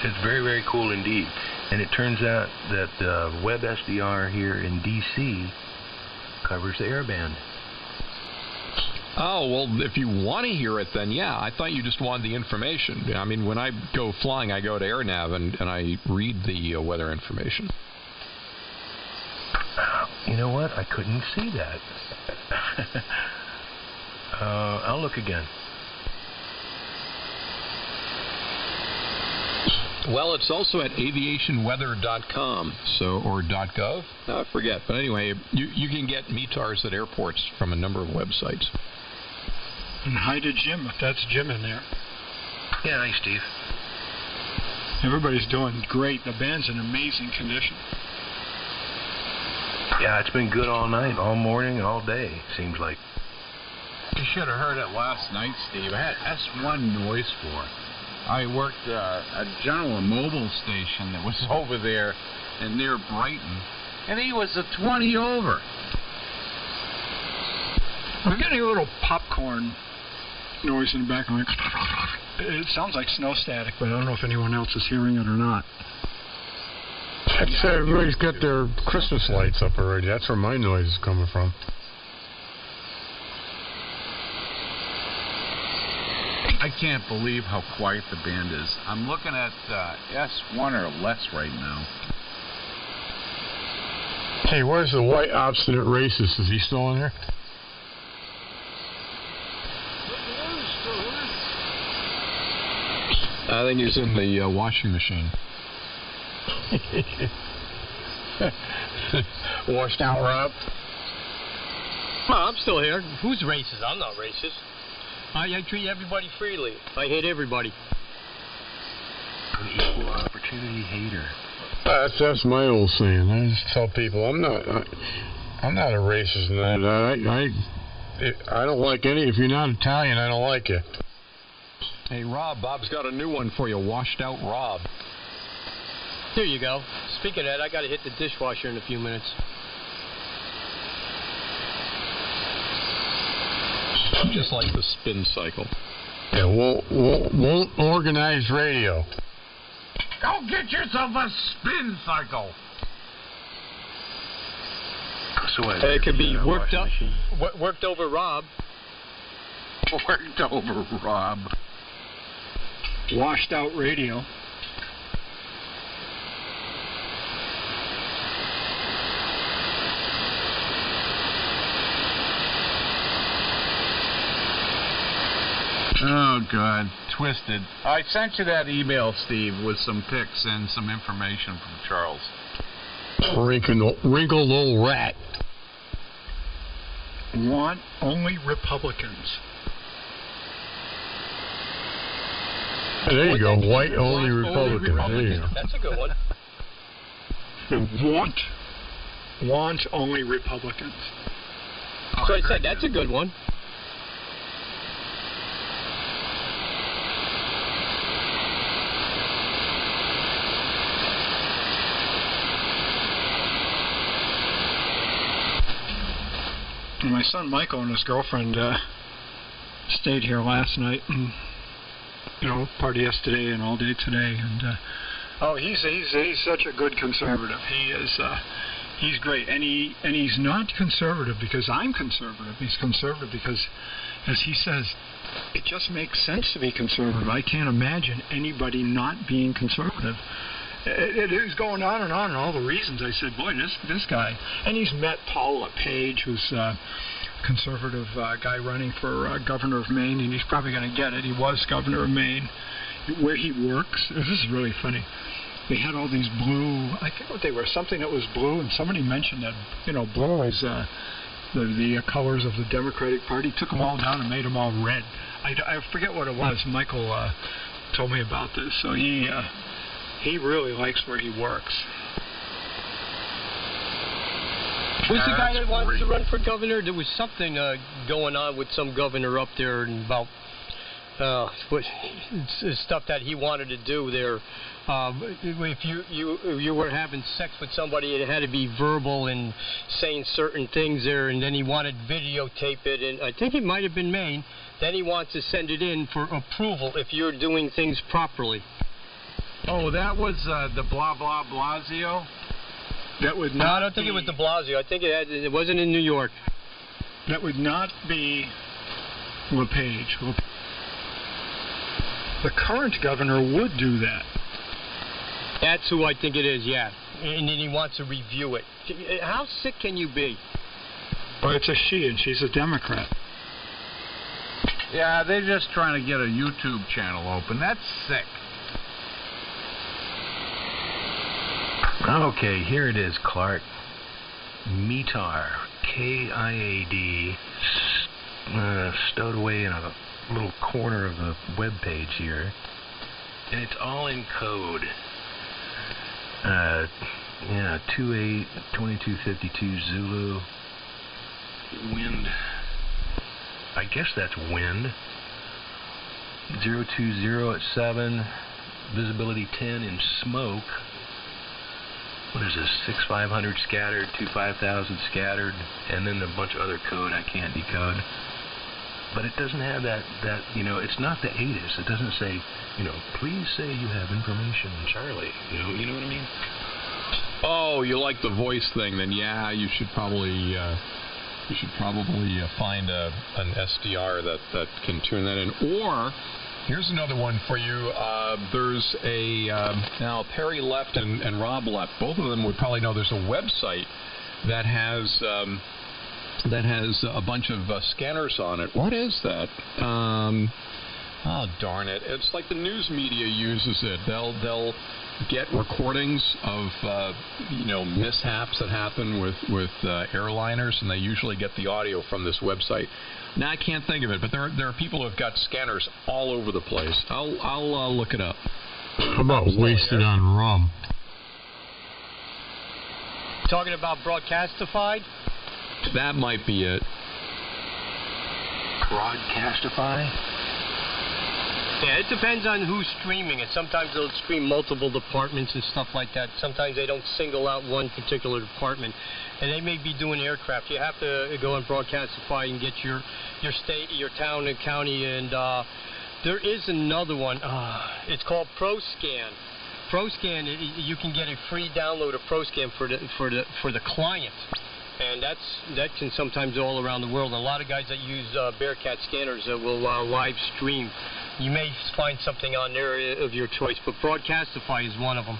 It's very, very cool indeed. And it turns out that WebSDR here in D.C. covers the airband. Oh, well, if you want to hear it, then yeah. I thought you just wanted the information. I mean, when I go flying, I go to AirNav and I read the weather information. You know what? I couldn't see that. I'll look again. Well, it's also at aviationweather.com, or .gov. I forget. But anyway, you can get METARs at airports from a number of websites. And hi to Jim, if that's Jim in there. Yeah, hi, Steve. Everybody's doing great. The band's in amazing condition. Yeah, it's been good all night, all morning, all day, seems like. You should have heard it last night, Steve. I had S1 noise floor. I worked a General Mobile station that was over there and near Brighton, and he was a 20 over. I'm getting a little popcorn noise in the background. It sounds like snow static, but I don't know if anyone else is hearing it or not. Everybody's got their Christmas lights up already. That's where my noise is coming from. I can't believe how quiet the band is. I'm looking at S1 or less right now. Hey, where's the white obstinate racist? Is he still in there? I think he's in the washing machine. Washed out, Rob? No, I'm still here. Who's racist? I'm not racist. I treat everybody freely. I hate everybody. An equal opportunity hater. That's my old saying. I just tell people I'm not a racist. I don't like any. If you're not Italian, I don't like you. Hey, Rob, Bob's got a new one for you. Washed out Rob. Here you go. Speaking of that, I got to hit the dishwasher in a few minutes. Just like the spin cycle. Yeah, won't organize radio. Go get yourself a spin cycle. So it could be worked over Rob. Worked over Rob. Washed out radio. Oh, God. Twisted. I sent you that email, Steve, with some pics and some information from Charles. Wrinkled old rat. Want only Republicans. There you go. White only Republicans. There you go. That's a good one. Want only Republicans. So I said that's a good one. My son Michael and his girlfriend stayed here last night, and party yesterday and all day today. And he's such a good conservative. He is. He's great, and he's not conservative because I'm conservative. He's conservative because, as he says, it just makes sense to be conservative. I can't imagine anybody not being conservative. It is going on and all the reasons. I said, boy, this guy. And he's met Paul LePage, who's a conservative guy running for governor of Maine, and he's probably going to get it. He was governor of Maine. Where he works, this is really funny. They had all these blue, I forget what they were, something that was blue, and somebody mentioned that, blue is the colors of the Democratic Party. Took them all down and made them all red. I forget what it was. Michael told me about this, so he really likes where he works. Who's the guy that wants to run for governor? There was something going on with some governor up there about stuff that he wanted to do there. If you were having sex with somebody, it had to be verbal and saying certain things there, and then he wanted videotape it, and I think it might have been Maine. Then he wants to send it in for approval if you're doing things properly. Oh, that was the blah blah Blasio? That would not. No, I don't think it was de Blasio. I think it wasn't in New York. That would not be LePage. The current governor would do that. That's who I think it is, yeah. And then he wants to review it. How sick can you be? Well, it's a she, and she's a Democrat. Yeah, they're just trying to get a YouTube channel open. That's sick. Okay, here it is, Clark. Metar, K-I-A-D, stowed away in a little corner of the web page here, and it's all in code. 282252 Zulu. Wind. I guess that's wind. 020 at 7. Visibility 10 in smoke. What is this? 6500 scattered, 25000 scattered, and then a bunch of other code I can't decode. But it doesn't have that it's not the ATIS. It doesn't say, please say you have information, Charlie. You know what I mean? Oh, you like the voice thing? Then yeah, you should probably find an SDR that can turn that in. Or here's another one for you. There's now Perry left and Rob left. Both of them would probably know there's a website that has a bunch of scanners on it. What is that? Oh darn it! It's like the news media uses it. They'll get recordings of mishaps that happen with airliners, and they usually get the audio from this website. Now I can't think of it, but there are people who've got scanners all over the place. I'll look it up. How about wasted on rum? Talking about Broadcastify? That might be it. Broadcastify? Yeah, it depends on who's streaming it. Sometimes they'll stream multiple departments and stuff like that. Sometimes they don't single out one particular department. And they may be doing aircraft. You have to go on Broadcastify and get your state, your town and county. And there is another one. It's called ProScan. ProScan, you can get a free download of ProScan for the client. And that can sometimes all around the world. And a lot of guys that use Bearcat scanners will live stream. You may find something on there of your choice, but Broadcastify is one of them.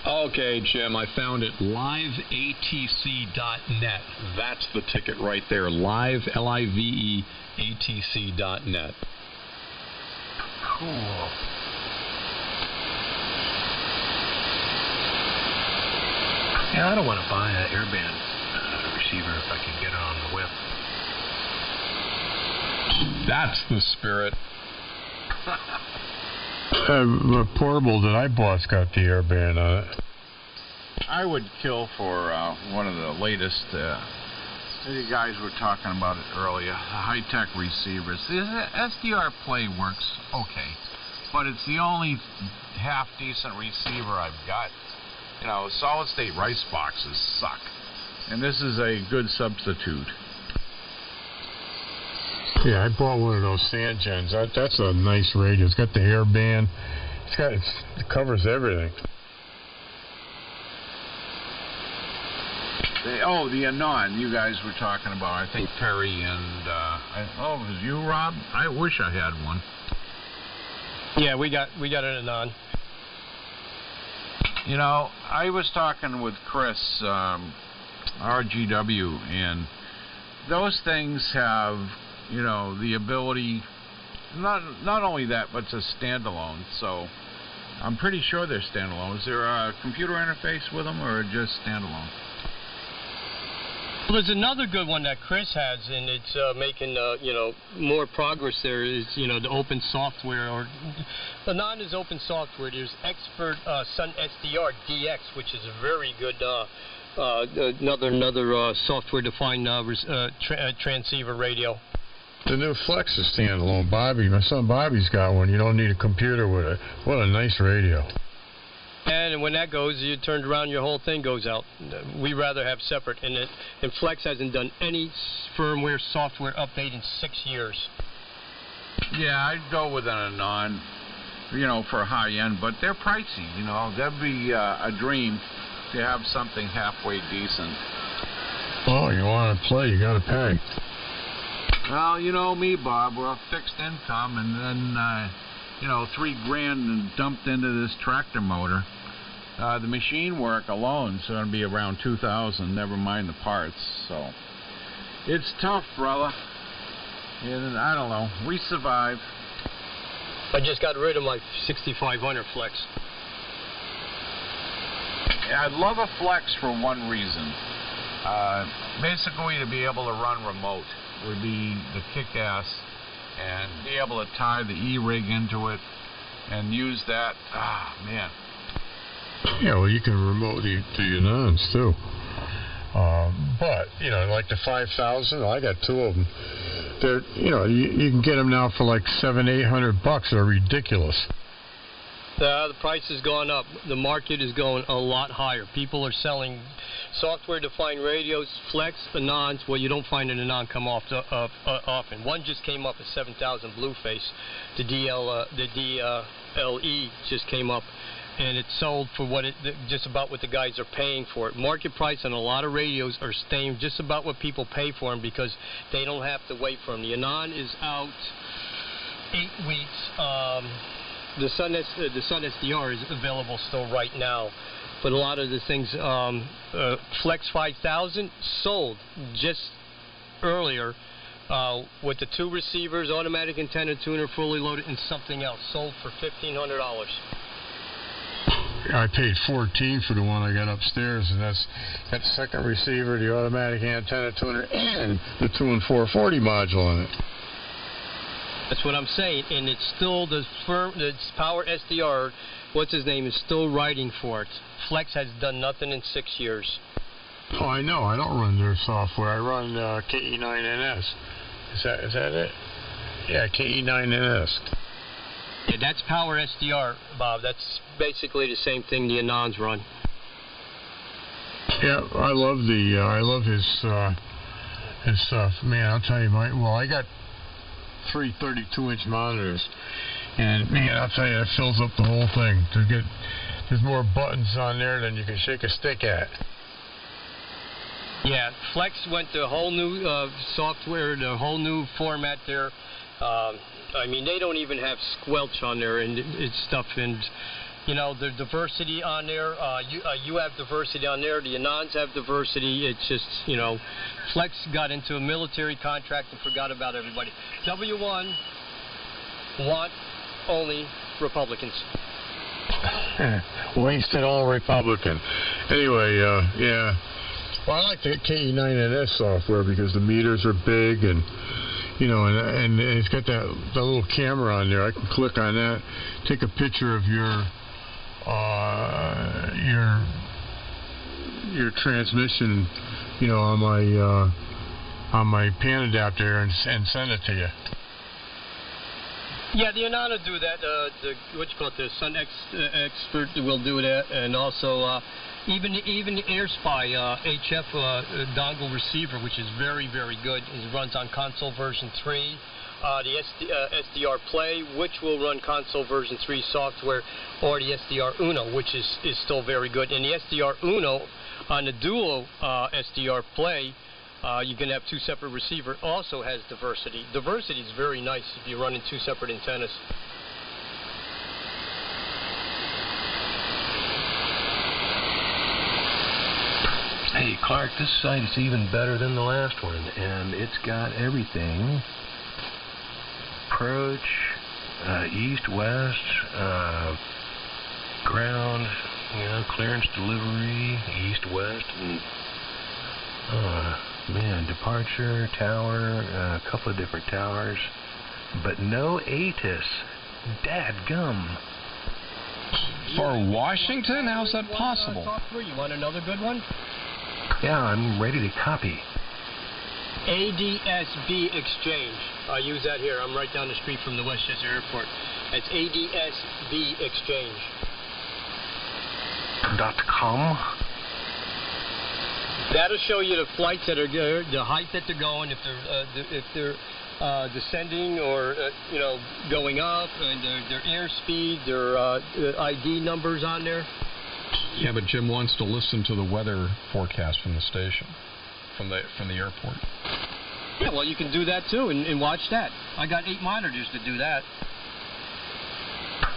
Okay, Jim, I found it. LiveATC.net. That's the ticket right there. Live, LiveATC.net. Cool. Yeah, I don't want to buy an airband receiver if I can get it on the whip. That's the spirit. The portable that I bought's got the airband on it. I would kill for one of the latest. You guys were talking about it earlier. High-tech receivers. The SDR Play works okay, but it's the only half-decent receiver I've got. Solid-state rice boxes suck, and this is a good substitute. Yeah, I bought one of those SandGens. That's a nice radio. It's got the airband. It covers everything. The Anon you guys were talking about. I think Perry and it was you, Rob? I wish I had one. Yeah, we got an Anon. I was talking with Chris, RGW, and those things have, the ability, not only that, but it's a standalone, so I'm pretty sure they're standalone. Is there a computer interface with them, or just standalone? Well, there's another good one that Chris has, and it's making more progress. There is the open software, or Anon is open software. There's Expert Sun SDR DX, which is a very good another software-defined transceiver radio. The new Flex is standalone. My son Bobby's got one. You don't need a computer with it. What a nice radio. And when that goes, you turned around, your whole thing goes out. We rather have separate. And Flex hasn't done any firmware software update in 6 years. Yeah, I'd go with an Anon, for high end, but they're pricey. That'd be a dream to have something halfway decent. Oh, you want to play? You got to pay. Well, you know me, Bob. We're a fixed income, and then, $3,000 dumped into this tractor motor. The machine work alone is going to be around $2,000, never mind the parts. So it's tough, brother. And I don't know. We survive. I just got rid of my 6500 Flex. Yeah, I'd love a Flex for one reason. Basically, to be able to run remote would be the kick-ass, and be able to tie the E-rig into it and use that. Ah, man. Yeah, well, you can remote the Yanans too. But like the 5000, I got two of them. They're, you can get them now for like $700-800. They're ridiculous. The price has gone up. The market is going a lot higher. People are selling software-defined radios, Flex, Anons. Well, you don't find an Anon come off often. One just came up at 7,000 Blueface. The DLE just came up, and it's sold for just about what the guys are paying for it. Market price on a lot of radios are staying just about what people pay for them because they don't have to wait for them. The Anon is out 8 weeks. The Sun SDR is available still right now, but a lot of the things, Flex 5000 sold just earlier with the 2 receivers, automatic antenna tuner, fully loaded, and something else, sold for $1,500. I paid $14 for the one I got upstairs, and that's got the second receiver, the automatic antenna tuner, and the 2 and 440 module on it. That's what I'm saying, and it's still the Power SDR, what's his name, is still writing for it. Flex has done nothing in 6 years. Oh, I know. I don't run their software. I run KE9NS. Is that it? Yeah, KE9NS. Yeah, that's Power SDR, Bob. That's basically the same thing the Anons run. Yeah, I love his stuff. Man, I'll tell you, I got 3 32-inch monitors, and man, I'll tell you, that fills up the whole thing. There's more buttons on there than you can shake a stick at. Yeah, Flex went to a whole new software, the whole new format there. I mean, they don't even have squelch on there and it's stuff, and the diversity on there. You have diversity on there. The Anons have diversity. It's just, Flex got into a military contract and forgot about everybody. W1 want only Republicans. Wasted all Republican. Anyway, yeah. Well, I like the KE9NS software because the meters are big and and it's got that little camera on there. I can click on that, take a picture of your transmission, on my pan adapter and send it to you. Yeah, the Anon will do that. The Sun Expert will do that, and also even the AirSpy HF dongle receiver, which is very, very good. It runs on console version 3. The SDR Play, which will run console version 3 software, or the SDR Uno, which is still very good. And the SDR Uno on the Duo SDR Play, you can have 2 separate receivers, also has diversity. Diversity is very nice if you're running 2 separate antennas. Hey, Clark, this site is even better than the last one, and it's got everything. Approach, east-west, ground, clearance delivery, east-west, and departure, tower, a couple of different towers, but no ATIS. Dadgum. For Washington? How's that possible? You want another good one? Yeah, I'm ready to copy. ADSB Exchange. I use that here. I'm right down the street from the Westchester Airport. It's ADSB Exchange. .com. That'll show you the flights that are the height that they're going, if they're descending or going up, and their airspeed, their ID numbers on there. Yeah, but Jim wants to listen to the weather forecast from the station, from the airport. Yeah, well, you can do that too and watch that. I got 8 monitors to do that.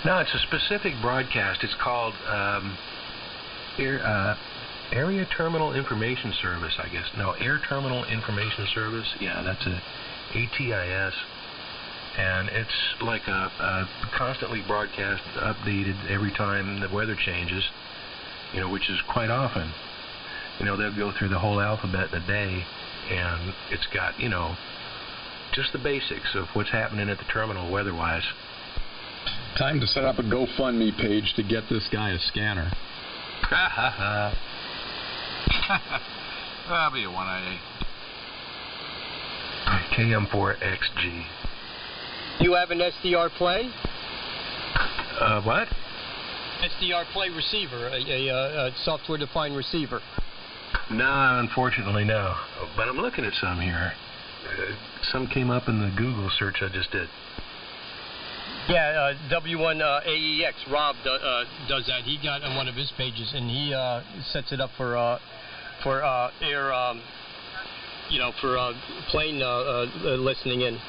No, it's a specific broadcast. It's called Area Terminal Information Service, I guess. No, Air Terminal Information Service. Yeah, that's a ATIS. And it's like a constantly broadcast, updated every time the weather changes, which is quite often. They'll go through the whole alphabet in a day, and it's got, just the basics of what's happening at the terminal weather-wise. Time to set up a GoFundMe page to get this guy a scanner. Ha ha ha. That'll be a 1A. KM4XG. You have an SDR Play? What? SDR Play receiver, a software-defined receiver. No, unfortunately, no. But I'm looking at some here. Some came up in the Google search I just did. Yeah, W1AEX. Rob does that. He got on one of his pages, and he sets it up for air, for plane listening in.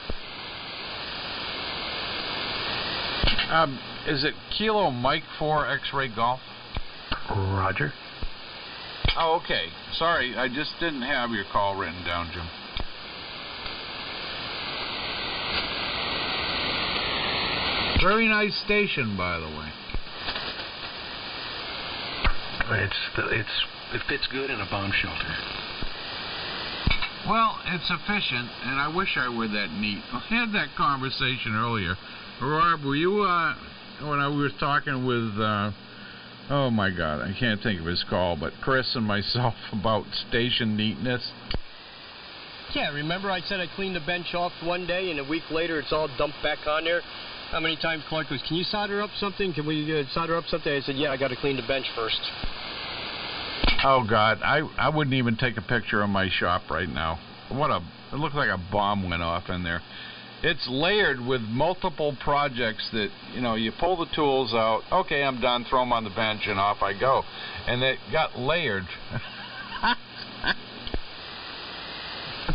Is it Kilo Mike 4 X-Ray Golf? Roger. Oh, okay. Sorry, I just didn't have your call written down, Jim. Very nice station, by the way. It fits good in a bomb shelter. Well, it's efficient, and I wish I were that neat. I had that conversation earlier. Rob, were you, when I was talking with, oh my God, I can't think of his call, but Chris and myself about station neatness? Yeah, remember I said I cleaned the bench off one day, and a week later it's all dumped back on there? How many times Clark goes, can you solder up something? Can we solder up something? I said, yeah, I got to clean the bench first. Oh, God, I wouldn't even take a picture of my shop right now. It looked like a bomb went off in there. It's layered with multiple projects that, you pull the tools out, okay, I'm done, throw them on the bench, and off I go. And it got layered.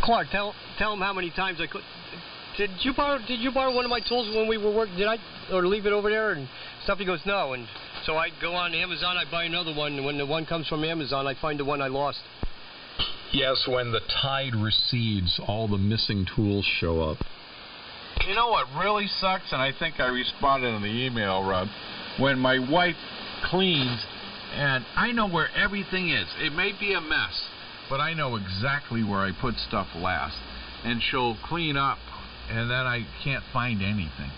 Clark, tell him how many times I could. Did you borrow one of my tools when we were working? Did I, or leave it over there and stuff? He goes, no. And so I go on Amazon, I buy another one, and when the one comes from Amazon, I find the one I lost. Yes, when the tide recedes, all the missing tools show up. You know what really sucks, and I think I responded in the email, Rob, when my wife cleans, and I know where everything is. It may be a mess, but I know exactly where I put stuff last. And she'll clean up, and then I can't find anything.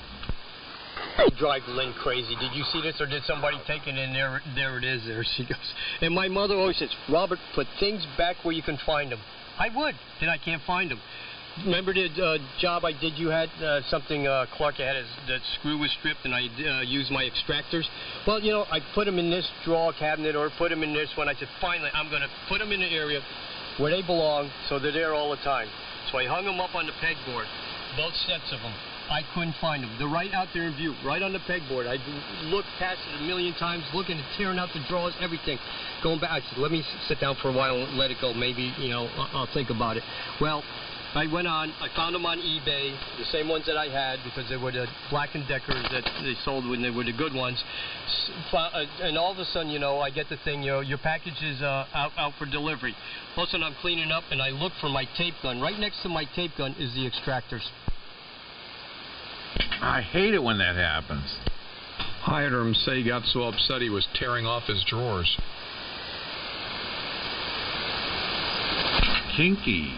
I drive Lynn crazy. Did you see this, or did somebody take it in there? There it is. There she goes. And my mother always says, Robert, put things back where you can find them. I would, then I can't find them. Remember the job I did? You had something, Clark, I had the screw was stripped, and I used my extractors. Well, I put them in this drawer cabinet or put them in this one. I said, finally, I'm going to put them in the area where they belong, so they're there all the time. So I hung them up on the pegboard, both sets of them. I couldn't find them. They're right out there in view, right on the pegboard. I looked past it a million times, looking and tearing out the drawers, everything. Going back, I said, let me sit down for a while and let it go. Maybe, I'll think about it. Well, I went on, I found them on eBay, the same ones that I had, because they were the Black & Deckers that they sold when they were the good ones. And all of a sudden, I get the thing, your package is out for delivery. All of a sudden, I'm cleaning up, and I look for my tape gun. Right next to my tape gun is the extractors. I hate it when that happens. I heard him say he got so upset he was tearing off his drawers. Kinky.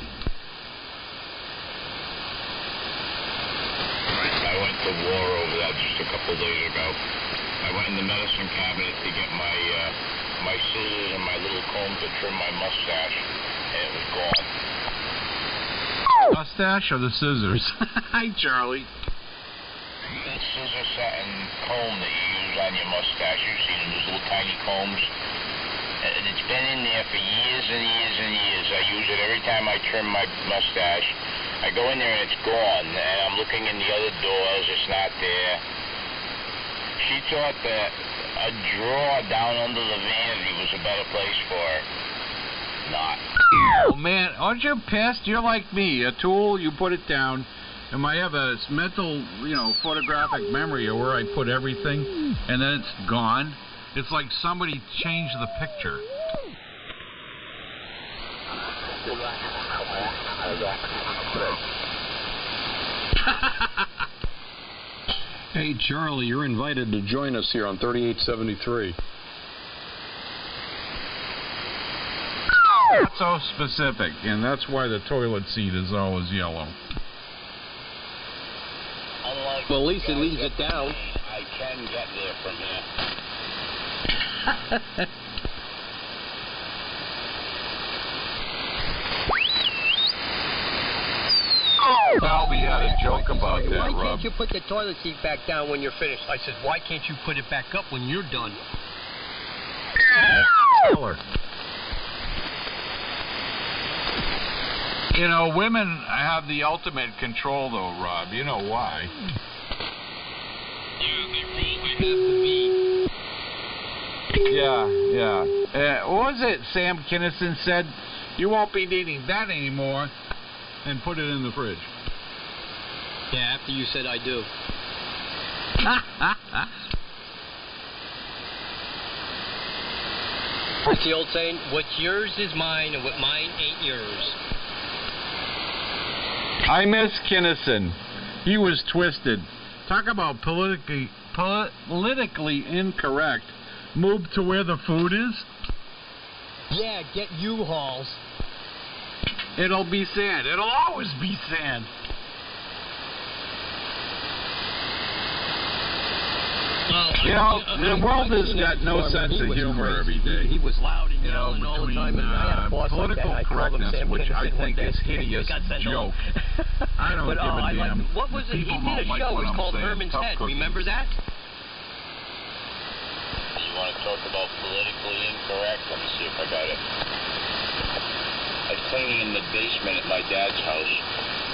I went to war over that just a couple days ago. I went in the medicine cabinet to get my scissors and my little comb to trim my mustache, and it was gone. Mustache or the scissors? Hi, Charlie. That scissor set and comb that you use on your mustache, you've seen them, those little tiny combs. And it's been in there for years and years and years. I use it every time I trim my mustache. I go in there and it's gone, and I'm looking in the other doors, it's not there. She thought that a drawer down under the vanity was a better place for her. not. Oh, man, aren't you pissed? You're like me. A tool, you put it down, and I have a mental, photographic memory of where I put everything, and then it's gone. It's like somebody changed the picture. Hey, Charlie, you're invited to join us here on 3873. Not so specific, and that's why the toilet seat is always yellow. Well, at least it leaves it down. I can get there from here. Albie had a joke about that, Why Rob. can't you put the toilet seat back down when you're finished? I said, why can't you put it back up when you're done? Women have the ultimate control, though, Rob. You know why? Yeah. What was it Sam Kinison said? You won't be needing that anymore. And put it in the fridge. Yeah, after you said I do. What's the old saying? What's yours is mine, and what mine ain't yours. I miss Kinison. He was twisted. Talk about politically incorrect. Move to where the food is. Yeah, get U-Hauls. It'll be sand. It'll always be sand. The world has got no sense of humor every day. He was loud and yelling all the time, and I had a boss political like that. correctness, which I think is hideous joke. I don't give a damn. What was it? He did a show. It was called Herman's Head. Remember that? You want to talk about politically incorrect? Let me see if I got it. I was cleaning in the basement at my dad's house,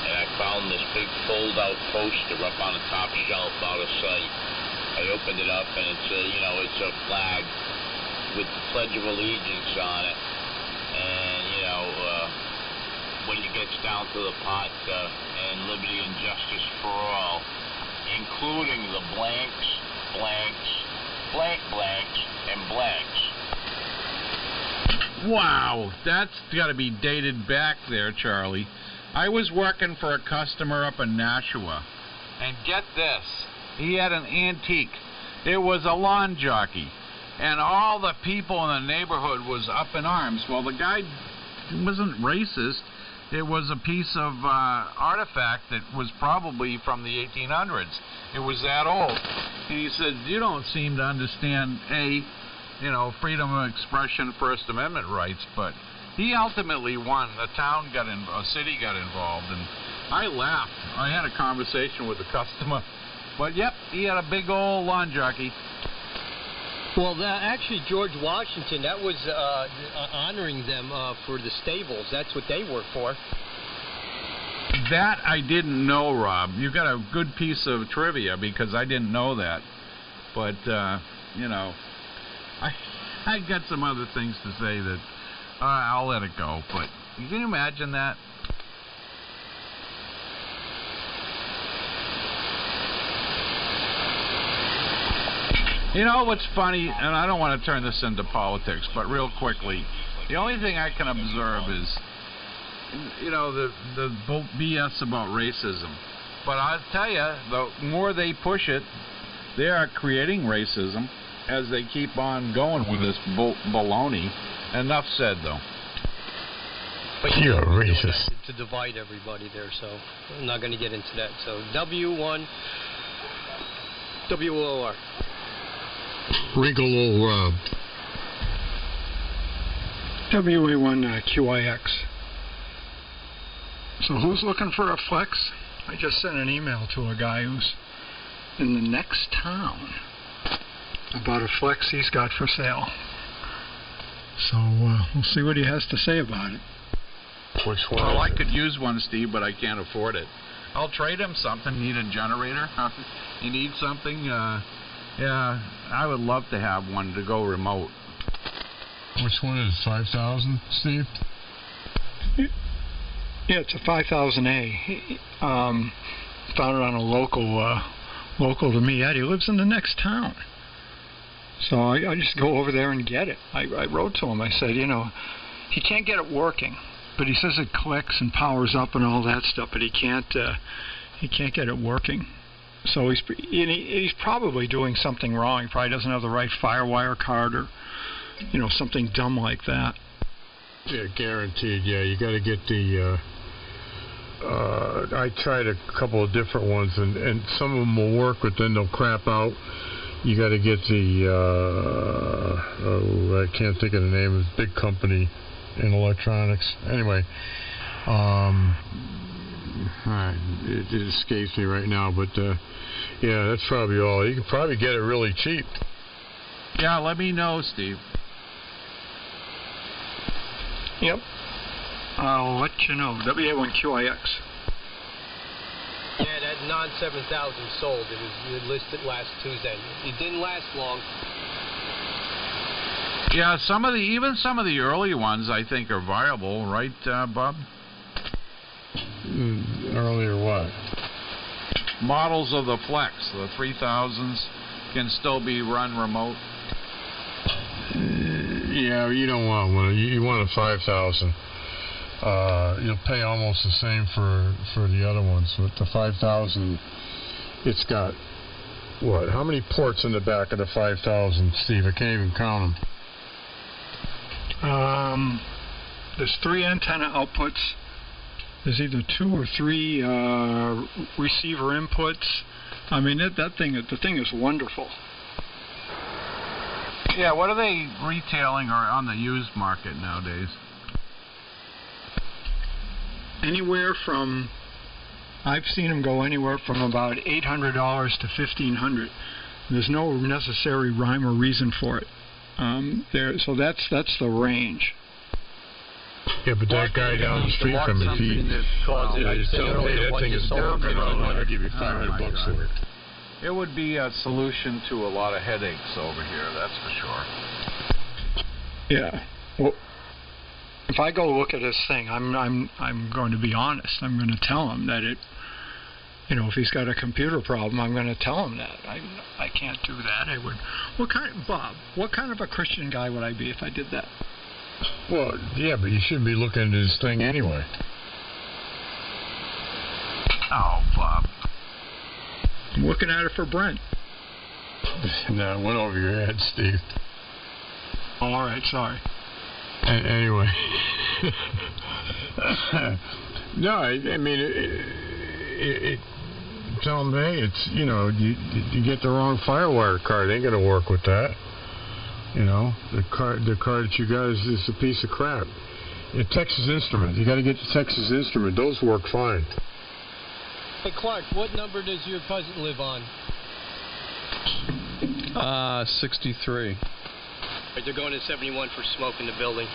and I found this big fold-out poster up on the top shelf out of sight. I opened it up, and it's a flag with the Pledge of Allegiance on it. And, when it gets down to the pot, and liberty and justice for all, including the blanks, blank blanks, and blanks. Wow, that's got to be dated back there, Charlie. I was working for a customer up in Nashua, and get this, he had an antique. It was a lawn jockey, and all the people in the neighborhood was up in arms. Well, the guy wasn't racist. It was a piece of artifact that was probably from the 1800s. It was that old. And he said, you don't seem to understand, freedom of expression, First Amendment rights, but he ultimately won. The city got involved, and I laughed. I had a conversation with the customer, but yep, he had a big old lawn jockey. Well, actually, George Washington, that was honoring them for the stables. That's what they were for. That I didn't know, Rob. You got a good piece of trivia because I didn't know that. But, I got some other things to say that I'll let it go. But can you imagine that? You know what's funny, and I don't want to turn this into politics, but real quickly, the only thing I can observe is, the BS about racism. But I'll tell you, the more they push it, they are creating racism as they keep on going with this baloney. Enough said, though. But you're racist. To divide everybody there, so I'm not going to get into that. So W1 WOR. Wrinkle old Rob. WA1 QIX. So who's looking for a flex? I just sent an email to a guy who's in the next town about a flex he's got for sale. So we'll see what he has to say about it. Which one? Well, I could use one, Steve, but I can't afford it. I'll trade him something. Need a generator? You need something? Yeah, I would love to have one to go remote. Which one is 5,000, Steve? Yeah, it's a 5000A. Found it on a local to me. He lives in the next town. So I just go over there and get it. I wrote to him. I said, he can't get it working, but he says it clicks and powers up and all that stuff, but he can't get it working. So he's probably doing something wrong. He probably doesn't have the right FireWire card or something dumb like that. Yeah, guaranteed. Yeah, you got to get the. I tried a couple of different ones, and some of them will work, but then they'll crap out. You got to get the. I can't think of the name of the big company in electronics. Anyway, it escapes me right now, but yeah, that's probably all. You can probably get it really cheap. Yeah, let me know, Steve. Yep. I'll let you know. WA1QIX. Yeah, that non-7000 sold. It was listed last Tuesday. It didn't last long. Yeah, even some of the early ones I think are viable, right, Bob? Earlier what? Models of the Flex, the 3000s, can still be run remote. Yeah, you don't want one. You want a 5,000. You'll pay almost the same for the other ones. With the 5,000, it's got what? How many ports in the back of the 5,000, Steve? I can't even count them. There's 3 antenna outputs. There's either 2 or 3 receiver inputs. I mean, the thing is wonderful. Yeah, what are they retailing or on the used market nowadays? Anywhere from, I've seen them go anywhere from about $800 to $1,500. There's no necessary rhyme or reason for it. So that's the range. Yeah, but that guy down the street from me, that thing is down. I'll give you $500 for it. It would be a solution to a lot of headaches over here, that's for sure. Yeah. Well, if I go look at this thing, I'm going to be honest. I'm going to tell him that if he's got a computer problem, I'm going to tell him that. I can't do that. I would. Bob, what kind of a Christian guy would I be if I did that? Well, yeah, but you shouldn't be looking at this thing anyway. Oh, Bob. I'm looking at it for Brent. No, it went over your head, Steve. All right, sorry. Anyway. No, I mean, tell them, hey, it's, you get the wrong FireWire card. It ain't going to work with that. The card that you got is a piece of crap. Texas Instrument. You got to get the Texas Instrument. Those work fine. Hey, Clark, what number does your cousin live on? 63. Right, they're going to 71 for smoke in the building.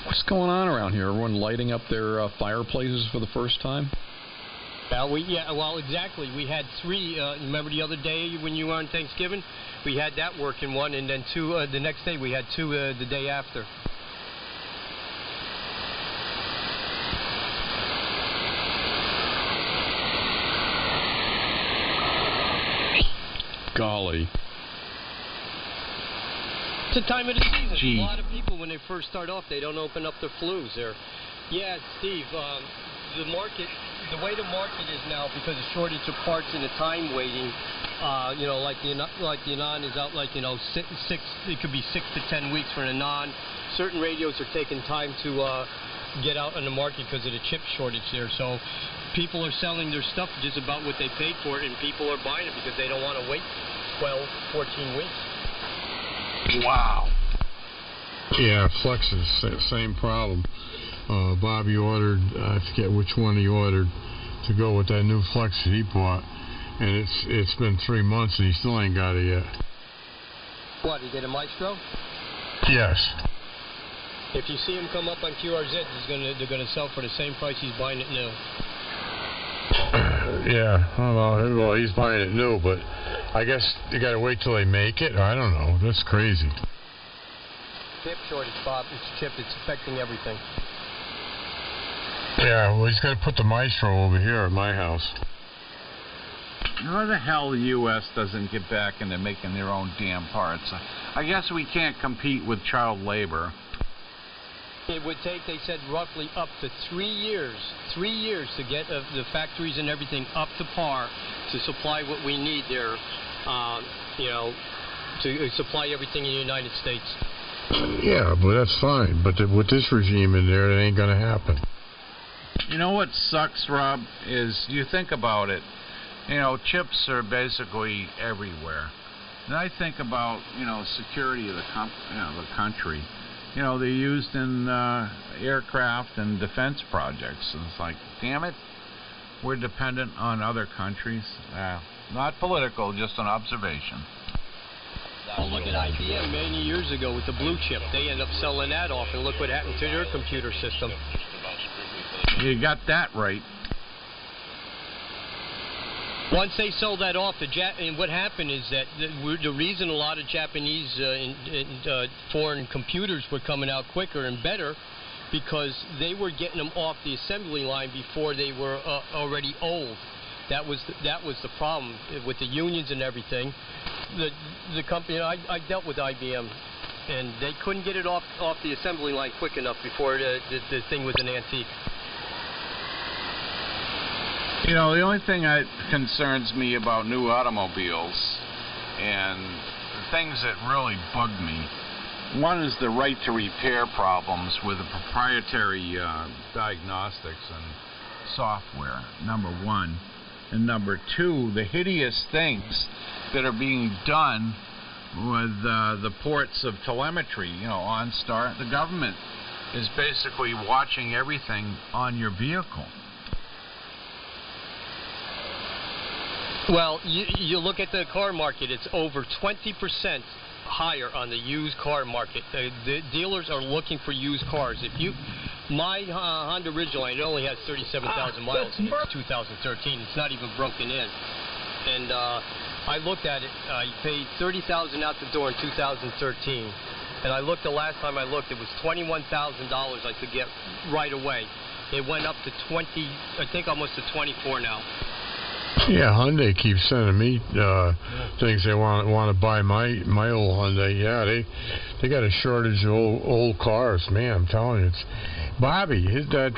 What's going on around here? Everyone lighting up their fireplaces for the first time? Well, exactly. We had 3. Remember the other day when you were on Thanksgiving? We had that working one, and then 2 the next day. We had 2 the day after. Golly. It's the time of the season. Gee. A lot of people, when they first start off, they don't open up their flues. Yeah, Steve, the way the market is now, because of shortage of parts and the time waiting, like the Anon is out, six. It could be 6 to 10 weeks for an Anon. Certain radios are taking time to get out on the market because of the chip shortage there. So people are selling their stuff just about what they paid for it, and people are buying it because they don't want to wait 12, 14 weeks. Wow. Yeah, Flexes, same problem. Bob, you ordered, I forget which one he ordered to go with that new Flex that he bought, and it's been 3 months and he still ain't got it yet. What, he did a Maestro? Yes. If you see him come up on QRZ, they're gonna sell for the same price he's buying it new. Yeah, well, he's buying it new, but I guess you got to wait till they make it. I don't know. That's crazy. chip shortage, Bob. It's chip. It's affecting everything. Yeah, well, he's got to put the Maestro over here at my house. How the hell the U.S. doesn't get back into making their own damn parts? I guess we can't compete with child labor. It would take, they said, roughly up to 3 years. 3 years to get the factories and everything up to par to supply what we need there, to supply everything in the United States. Yeah, but that's fine. But with this regime in there, it ain't going to happen. You know what sucks, Rob, is you think about it. Chips are basically everywhere. And I think about, security of the country. They're used in aircraft and defense projects. And it's like, damn it, we're dependent on other countries. Not political, just an observation. Well, look at IBM many years ago with the blue chip. They ended up selling that off, and look what happened to their computer system. You got that right. Once they sold that off, and what happened is that the reason a lot of Japanese foreign computers were coming out quicker and better, because they were getting them off the assembly line before they were already old. That was the problem with the unions and everything. The company, I dealt with IBM, and they couldn't get it off the assembly line quick enough before the thing was an antique. The only thing that concerns me about new automobiles and the things that really bug me, one is the right to repair problems with the proprietary diagnostics and software, number one. And number two, the hideous things that are being done with the ports of telemetry, OnStar. The government is basically watching everything on your vehicle. Well, you look at the car market, it's over 20% higher on the used car market. The dealers are looking for used cars. My Honda Ridgeline, it only has 37,000 miles in 2013. It's not even broken in. And I looked at it. I paid $30,000 out the door in 2013. And I looked the last time I looked, it was $21,000 I could get right away. It went up to almost to 24 now. Yeah, Hyundai keeps sending me things they want to buy my old Hyundai. Yeah, they got a shortage of old cars. Man, I'm telling you, it's Bobby. That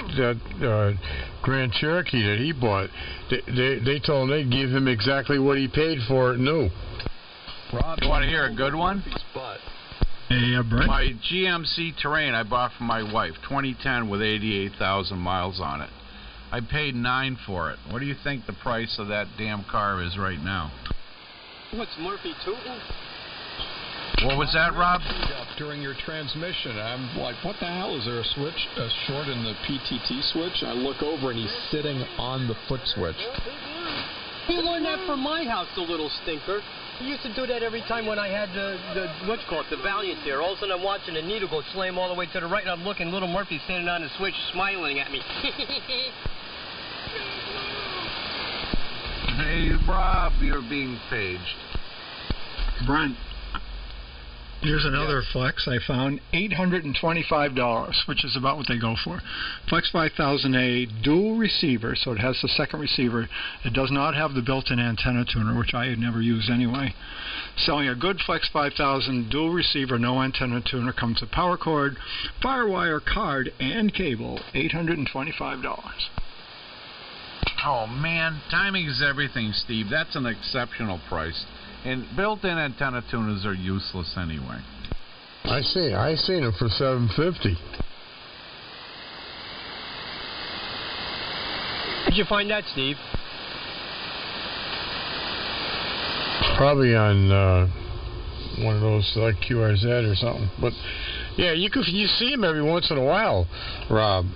Grand Cherokee that he bought. They told him they'd give him exactly what he paid for it new. Rob, you want to hear a good one? Hey, Brent. My GMC Terrain I bought for my wife, 2010 with 88,000 miles on it. I paid $9 for it. What do you think the price of that damn car is right now? What's Murphy tooting? What was that, Rob? During your transmission, I'm like, what the hell? Is there a switch, a short in the PTT switch? I look over and he's sitting on the foot switch. He learned that from my house, the little stinker. He used to do that every time when I had the Valiant there. All of a sudden I'm watching the needle go slam all the way to the right, and I'm looking, little Murphy standing on the switch smiling at me. Hey, Rob, you're being paged. Brent, here's another Flex I found, $825, which is about what they go for. Flex 5000A dual receiver, so it has the second receiver. It does not have the built-in antenna tuner, which I had never used anyway. Selling a good Flex 5000 dual receiver, no antenna tuner, comes with power cord, Firewire card, and cable, $825. Oh, man, timing is everything, Steve. That's an exceptional price. And built-in antenna tuners are useless anyway. I seen them for $750. Where'd you find that, Steve? Probably on one of those like QRZ or something. But yeah, you see them every once in a while, Rob.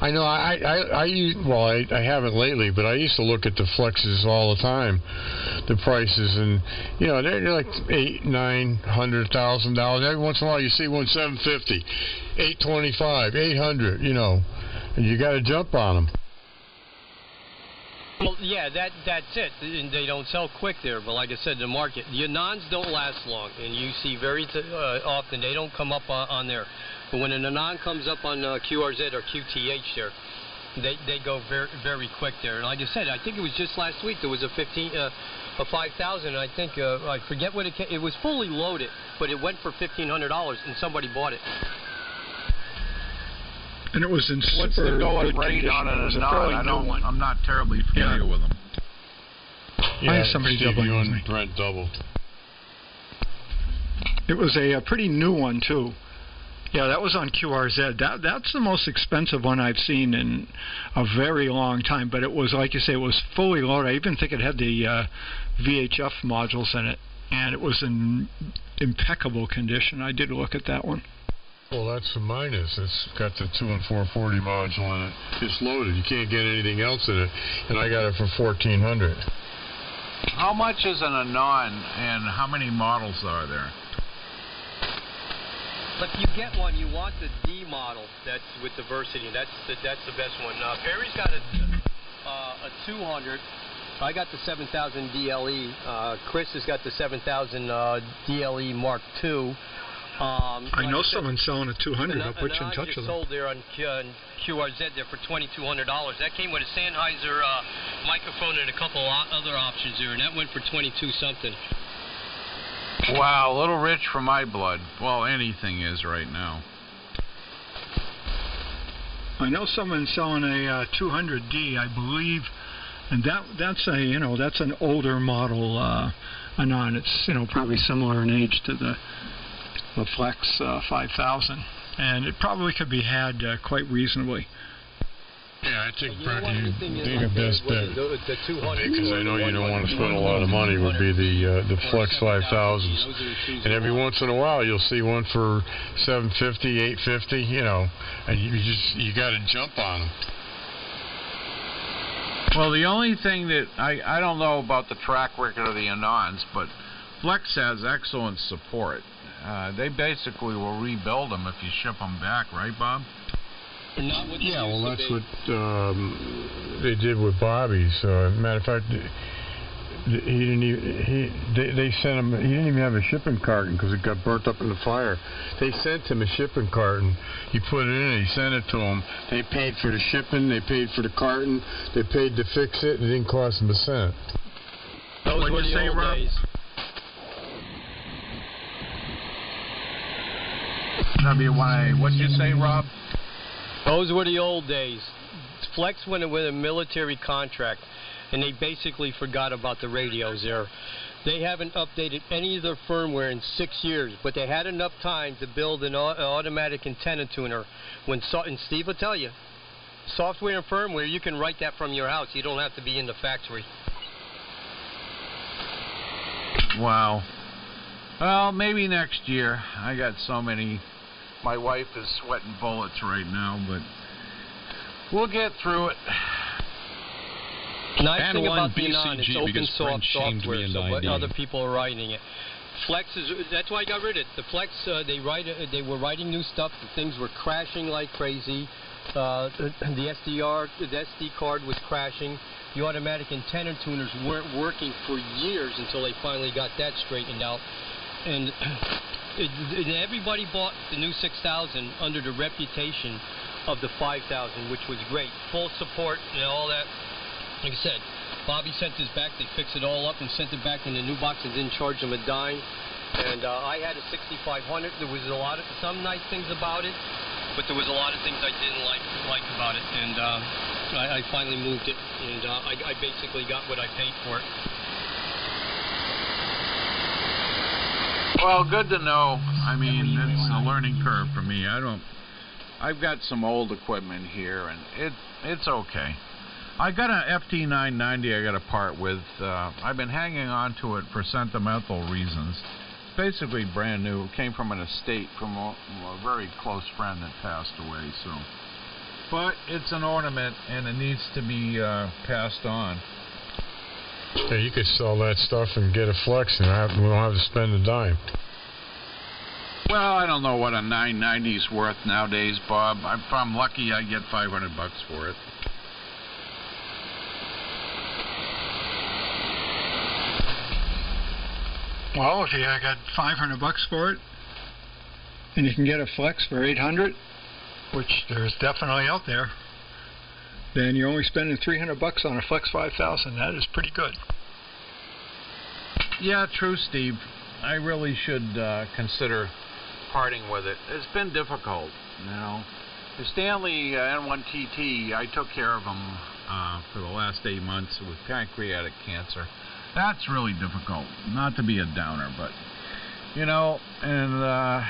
I know I haven't lately, but I used to look at the Flexes all the time, the prices, and they're like $800,000-$900,000. Every once in a while you see one $750, $825, $800, and you got to jump on them. Well, yeah, that's it. And they don't sell quick there, but like I said, the market, the Anons don't last long, and you see very often they don't come up on there. But when an Anon comes up on QRZ or QTH there, they go very, very quick there. And like I said, I think it was just last week there was a 5,000. I think I forget what it was fully loaded, but it went for $1,500, and somebody bought it. And it was in What's the going rate on an Anon? I'm not terribly familiar with them. Yeah, I had somebody Steve, doubling you with and me. Brent doubled. It was a pretty new one, too. Yeah, that was on QRZ. That's the most expensive one I've seen in a very long time. But it was, like you say, it was fully loaded. I even think it had the VHF modules in it. And it was in impeccable condition. I did look at that one. Well, that's the minus. It's got the 2 and 440 module in it. It's loaded. You can't get anything else in it. And I got it for $1,400. How much is an Anon, and how many models are there? But if you get one, you want the D model that's with diversity. That's the best one. Perry's got a 200. I got the 7000 DLE. Chris has got the 7000 DLE Mark II. I know someone selling a 200. I'll put you in touch with them. Sold there on QRZ there for $2,200. That came with a Sennheiser microphone and a couple other options there, and that went for 22 something. Wow, a little rich for my blood. Well, anything is right now. I know someone selling a 200D, I believe, and that's an older model Anon. It's probably similar in age to the Flex 5000, and it probably could be had quite reasonably. Yeah, I think, Brent, you did the best bet, because I know you don't want to spend a lot of money, would be the Flex 5000s. And every once in a while, you'll see one for $750, $850, and you got to jump on them. Well, the only thing that I don't know about the track record of the Anons, but Flex has excellent support. They basically will rebuild them if you ship them back, right, Bob? Yeah, well, that's what they did with Bobby's. Matter of fact, they sent him. He didn't even have a shipping carton because it got burnt up in the fire. They sent him a shipping carton. He put it in. He sent it to him. They paid for the shipping. They paid for the carton. They paid to fix it. It didn't cost them a cent. Those were the old days. What'd you say, Rob? Those were the old days. Flex went with a military contract, and they basically forgot about the radios there. They haven't updated any of their firmware in 6 years, but they had enough time to build an automatic antenna tuner. And Steve will tell you, software and firmware, you can write that from your house. You don't have to be in the factory. Wow. Well, maybe next year. I got so many. My wife is sweating bullets right now, but we'll get through it. Nice thing about the Anon, it's open source software, so other people are writing it. Flex that's why I got rid of it. The Flex, they were writing new stuff. The things were crashing like crazy. The SD card was crashing. The automatic antenna tuners weren't working for years until they finally got that straightened out. And everybody bought the new 6000 under the reputation of the 5000, which was great. Full support and all that. Like I said, Bobby sent his back. They fixed it all up and sent it back in the new box and didn't charge them a dime. And I had a 6500. There was some nice things about it, but there was a lot of things I didn't like about it. And I finally moved it, and I basically got what I paid for it. Well, good to know. I mean, it's a learning curve for me. I've got some old equipment here, and it's okay. I got an FT990 I got to part with. I've been hanging on to it for sentimental reasons. It's basically brand new. It came from an estate from a very close friend that passed away. But it's an ornament, and it needs to be passed on. Yeah, you could sell that stuff and get a Flex, and we don't have to spend a dime. Well, I don't know what a 990 is worth nowadays, Bob. If I'm lucky, I get $500 for it. Well, if you got $500 for it, and you can get a flex for $800, which there's definitely out there, then you're only spending $300 on a flex 5000. That is pretty good. Yeah, true, Steve. I really should consider parting with it. It's been difficult, you know. The Stanley N1TT, I took care of him for the last 8 months with pancreatic cancer. That's really difficult. Not to be a downer, but, you know, and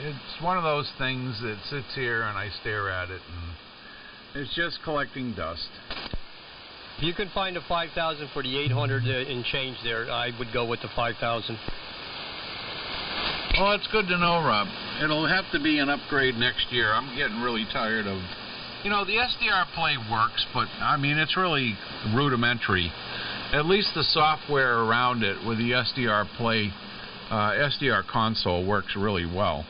it's one of those things that sits here and I stare at it, and it's just collecting dust. If you can find a 5000 for the 800 and change there, I would go with the 5000. Well, it's good to know, Rob. It'll have to be an upgrade next year. I'm getting really tired of... You know, the SDR Play works, but, I mean, it's really rudimentary. At least the software around it with the SDR Play, SDR console works really well.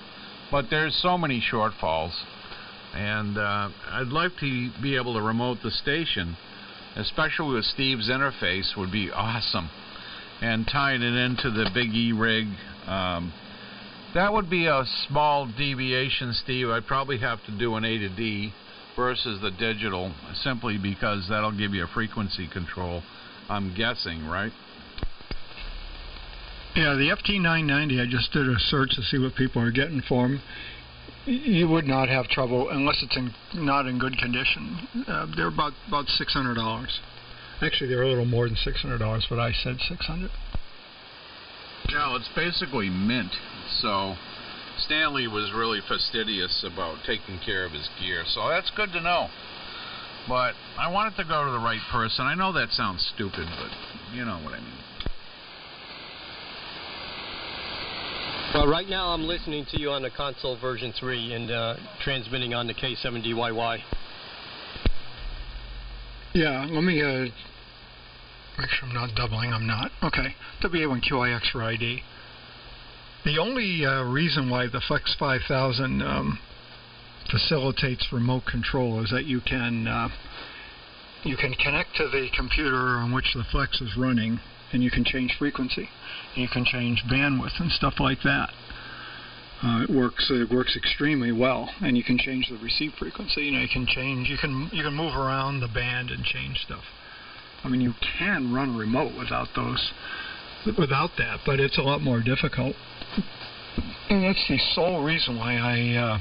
But there's so many shortfalls. And I'd like to be able to remote the station, especially with Steve's interface, would be awesome. And tying it into the Big E rig... that would be a small deviation, Steve. I'd probably have to do an A to D versus the digital, simply because that'll give you a frequency control, I'm guessing, right? Yeah, the FT990, I just did a search to see what people are getting for them. You would not have trouble unless it's not in good condition. They're about $600. Actually, they're a little more than $600, but I said $600. No, it's basically mint. So Stanley was really fastidious about taking care of his gear. So that's good to know. But I want it to go to the right person. I know that sounds stupid, but you know what I mean. Well, right now I'm listening to you on the console version 3 and transmitting on the K7DYY. Yeah, let me make sure I'm not doubling. I'm not. Okay, WA1QIX for ID. The only reason why the Flex 5000 facilitates remote control is that you can connect to the computer on which the Flex is running, and you can change frequency, and you can change bandwidth and stuff like that. It works extremely well, and you can change the receive frequency. You know, you can move around the band and change stuff. I mean, you can run remote without that, but it's a lot more difficult. And that's the sole reason why I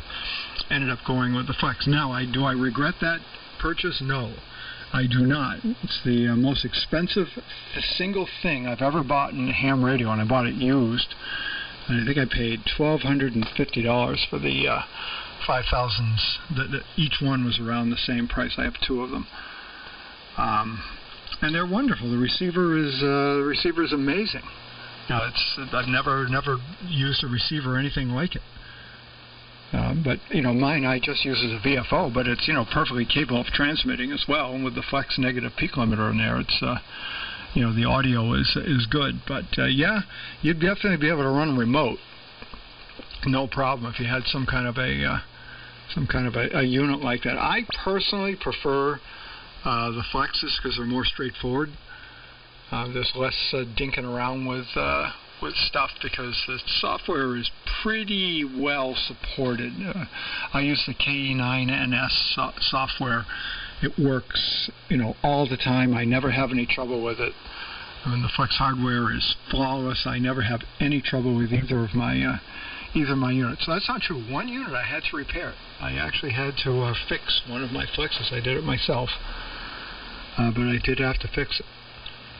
ended up going with the Flex. Now, do I regret that purchase? No, I do not. It's the most expensive single thing I've ever bought in ham radio, and I bought it used. And I think I paid $1,250 for the 5000s. Each one was around the same price. I have 2 of them. And they're wonderful. The receiver is amazing. I've never used a receiver or anything like it. But mine I just use as a VFO, but it's perfectly capable of transmitting as well. And with the Flex negative peak limiter in there, it's the audio is good. But yeah, you'd definitely be able to run remote, no problem, if you had some kind of a unit like that. I personally prefer the Flexes because they're more straightforward. There's less dinking around with stuff because the software is pretty well supported. I use the KE9NS software. It works, all the time. I never have any trouble with it. I mean, the Flex hardware is flawless. I never have any trouble with either of my units. So that's not true. One unit I had to repair. I actually had to fix one of my Flexes. I did it myself, but I did have to fix it.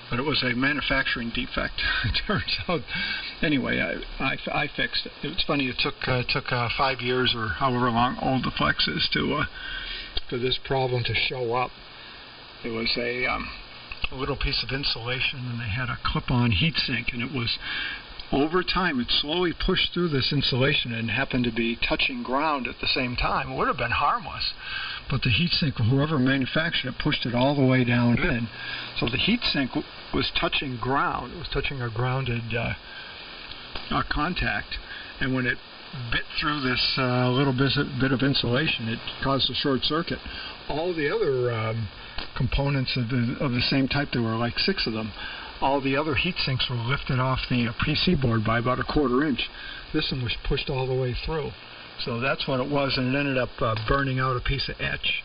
But it was a manufacturing defect, it turns out. Anyway, I fixed it. It was funny. It took 5 years or however long old the Flex is for this problem to show up. It was a little piece of insulation, and they had a clip-on heatsink, and it was over time it slowly pushed through this insulation and happened to be touching ground at the same time. It would have been harmless, but the heatsink, whoever manufactured it, pushed it all the way down in. So the heatsink was touching ground. It was touching a grounded contact, and when it bit through this little bit of insulation, it caused a short circuit. All the other components of the same type, there were like 6 of them, all the other heat sinks were lifted off the PC board by about a 1/4 inch. This one was pushed all the way through. So that's what it was, and it ended up burning out a piece of etch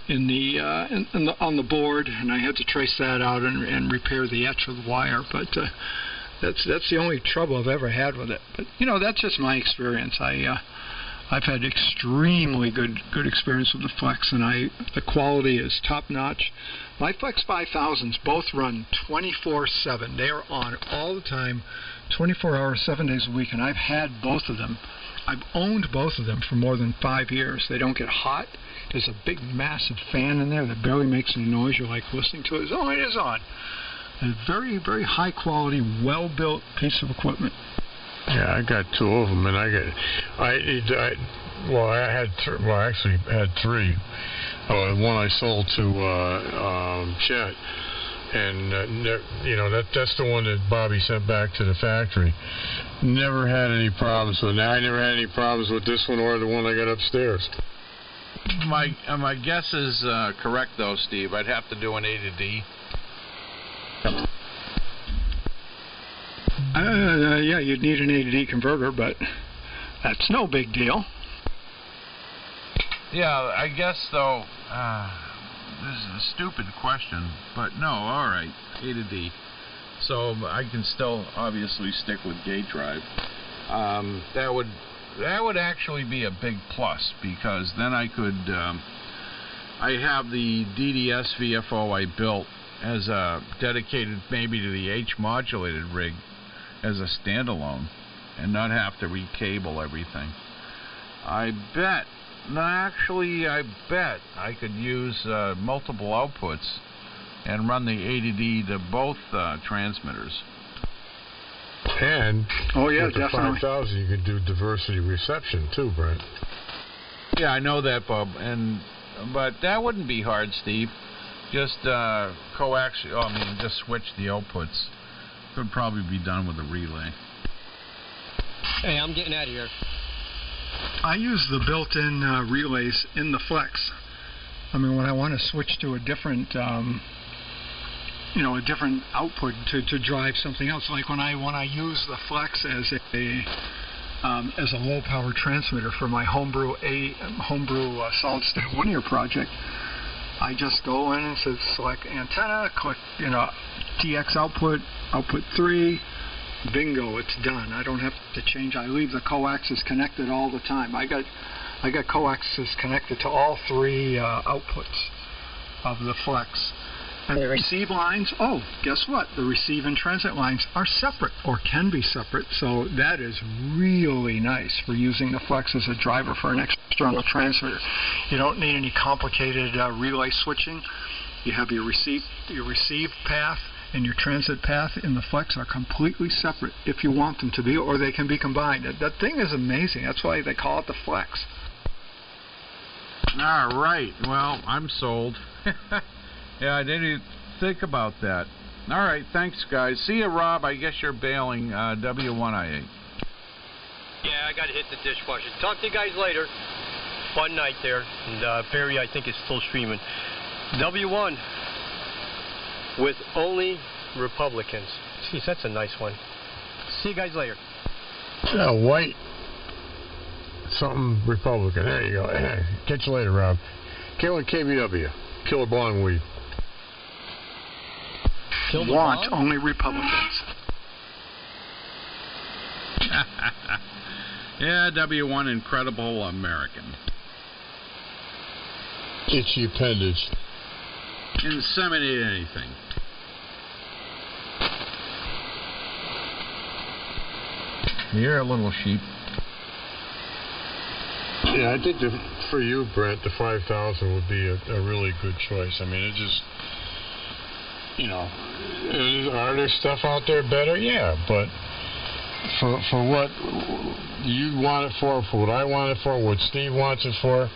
on the board, and I had to trace that out and repair the etch with wire. But that's the only trouble I've ever had with it. But that's just my experience. I've had extremely good experience with the Flex, and the quality is top notch. My Flex 5000s both run 24/7. They are on all the time, 24 hours, 7 days a week, and I've had both of them. I've owned both of them for more than 5 years. They don't get hot. There's a big, massive fan in there that barely makes any noise. You're like listening to it. Oh, it is on. A very, very high quality, well-built piece of equipment. Yeah, I got 2 of them, and I actually had 3. One I sold to Chet, and that's the one that Bobby sent back to the factory. Never had any problems with it. I never had any problems with this one or the one I got upstairs. My guess is correct though, Steve. I'd have to do an A to D. Yeah, you'd need an A to D converter, but that's no big deal. Yeah, I guess though. This is a stupid question, but no. All right, A to D. So I can still obviously stick with gate drive. That would actually be a big plus, because then I could. I have the DDS VFO I built as a dedicated maybe to the H modulated rig as a standalone, and not have to recable everything. I bet I could use multiple outputs and run the A to D to both transmitters. And with the definitely. 5000, you could do diversity reception too, Brent. Yeah, I know that, Bob. But that wouldn't be hard, Steve. Just just switch the outputs. Could probably be done with a relay. Hey, I'm getting out of here. I use the built-in relays in the Flex. I mean, when I want to switch to a different, a different output to drive something else, like when I use the Flex as a low-power transmitter for my homebrew solid-state linear project, I just go in and select antenna, click TX output 3. Bingo, it's done. I don't have to change. I leave the coaxes connected all the time. I got coaxes connected to all 3 outputs of the Flex. And the receive lines, guess what? The receive and transmit lines are separate, or can be separate, so that is really nice for using the Flex as a driver for an external transmitter. You don't need any complicated relay switching. You have your receive path and your transit path in the Flex are completely separate if you want them to be, or they can be combined. That thing is amazing. That's why they call it the Flex. All right. Well, I'm sold. Yeah, I didn't think about that. All right. Thanks, guys. See you, Rob. I guess you're bailing W1IA. Yeah, I got to hit the dishwasher. Talk to you guys later. Fun night there. And Barry, I think, is still streaming. W1 with only Republicans. Jeez, that's a nice one. See you guys later. Yeah, white. Something Republican. There you go. Catch you later, Rob. KBW. Killer Blonde Weed. Want only Republicans. Yeah, W1 incredible American. Itchy appendage. Inseminate anything. You're a little sheep. Yeah, I think for you, Brent, the 5000 would be a really good choice. I mean, it just, are there stuff out there better? Yeah, but for what you want it for what I want it for, what Steve wants it for,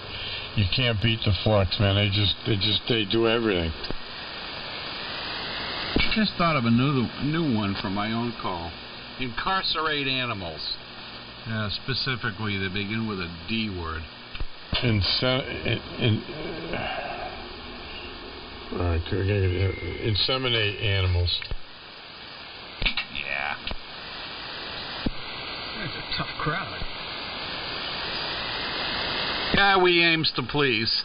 you can't beat the Flex, man. They do everything. Just thought of a new one for my own call. Incarcerate animals. Specifically, they begin with a D word. Inseminate animals. a tough crowd. Yeah, we aims to please.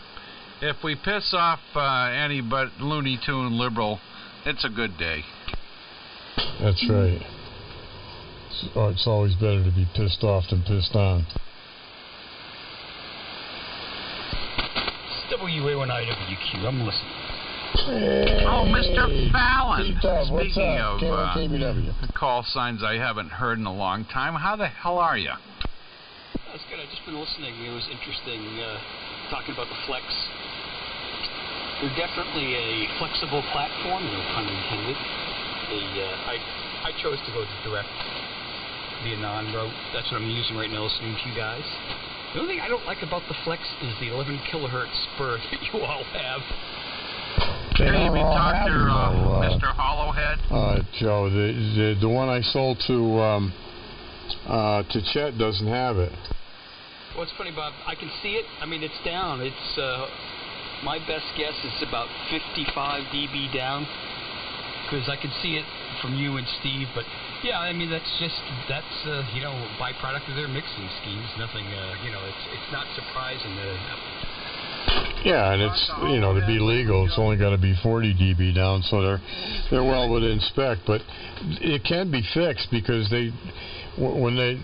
If we piss off any but Looney Tune liberal, it's a good day. That's right. It's always better to be pissed off than pissed on. It's WA1IWQ. I'm listening. Oh, Mr. Fallon. Speaking of KBW. call signs I haven't heard in a long time, how the hell are you? That's good. I've just been listening. It was interesting talking about the Flex. They're definitely a flexible platform, no pun intended. I chose to go direct, the Anon route. That's what I'm using right now, listening to you guys. The only thing I don't like about the Flex is the 11 kilohertz spur that you all have. Hey, we talked to Mr. Hollowhead. Joe, the one I sold to Chet doesn't have it. Well, it's funny, Bob. I can see it. I mean, it's down. It's my best guess is about 55 dB down, because I can see it from you and Steve. But yeah, I mean, that's byproduct of their mixing schemes. Nothing, it's not surprising that. Yeah, and it's, to be legal, it's only got to be 40 dB down, so they're well within spec. But it can be fixed, because when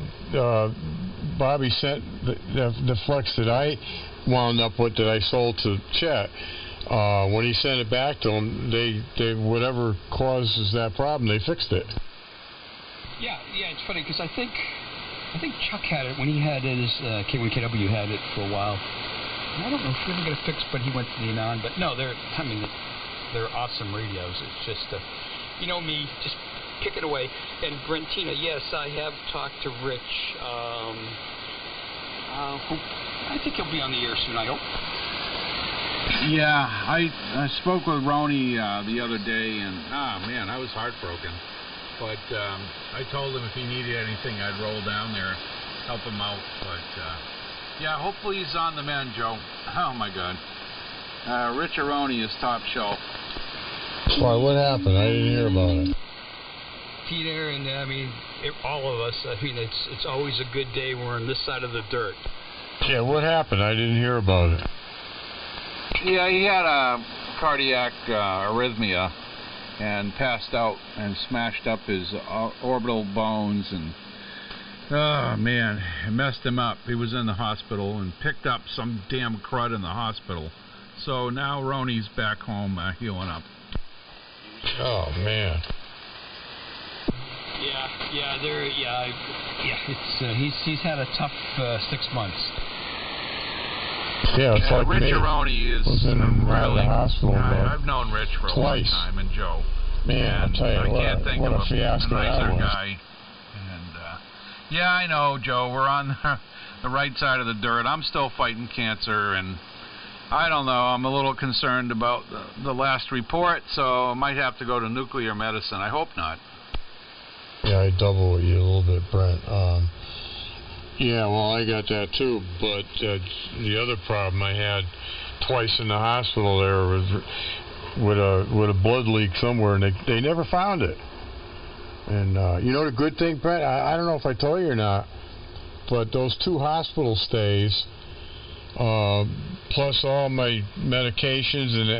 Bobby sent the Flex that I wound up with, that I sold to Chet, when he sent it back to him, they whatever causes that problem, they fixed it. Yeah, it's funny, because I think Chuck had it when he had his K1KW had it for a while. I don't know if we're going to get it fixed, but he went to the Anon. But no, they're awesome radios. It's just, me, just pick it away. And Brentina, yes, I have talked to Rich. I think he'll be on the air soon, I hope. Yeah, I spoke with Ronnie the other day, and man, I was heartbroken. But I told him if he needed anything, I'd roll down there, help him out. But yeah, hopefully he's on the mend, Joe. Oh my God, Rich Aroni is top shelf. Why? What happened? I didn't hear about it. Peter, and I mean, all of us. I mean, it's always a good day. We're on this side of the dirt. Yeah, what happened? I didn't hear about it. Yeah, he had a cardiac arrhythmia and passed out and smashed up his orbital bones, and oh man, it messed him up. He was in the hospital and picked up some damn crud in the hospital. So now Ronnie's back home healing up. Oh man. He's had a tough 6 months. Yeah, it's like Rich me. Aroni is was in really. the hospital. I've known Rich for a long time, and Joe. Man, I'll tell you what a fiasco that was. Guy. And yeah, I know, Joe. We're on the right side of the dirt. I'm still fighting cancer, and I don't know. I'm a little concerned about the last report, so I might have to go to nuclear medicine. I hope not. Yeah, I double with you a little bit, Brent. Yeah, well, I got that too, but the other problem I had twice in the hospital there was with a blood leak somewhere, and they never found it. And the good thing, Brent, I don't know if I told you or not, but those 2 hospital stays, plus all my medications, and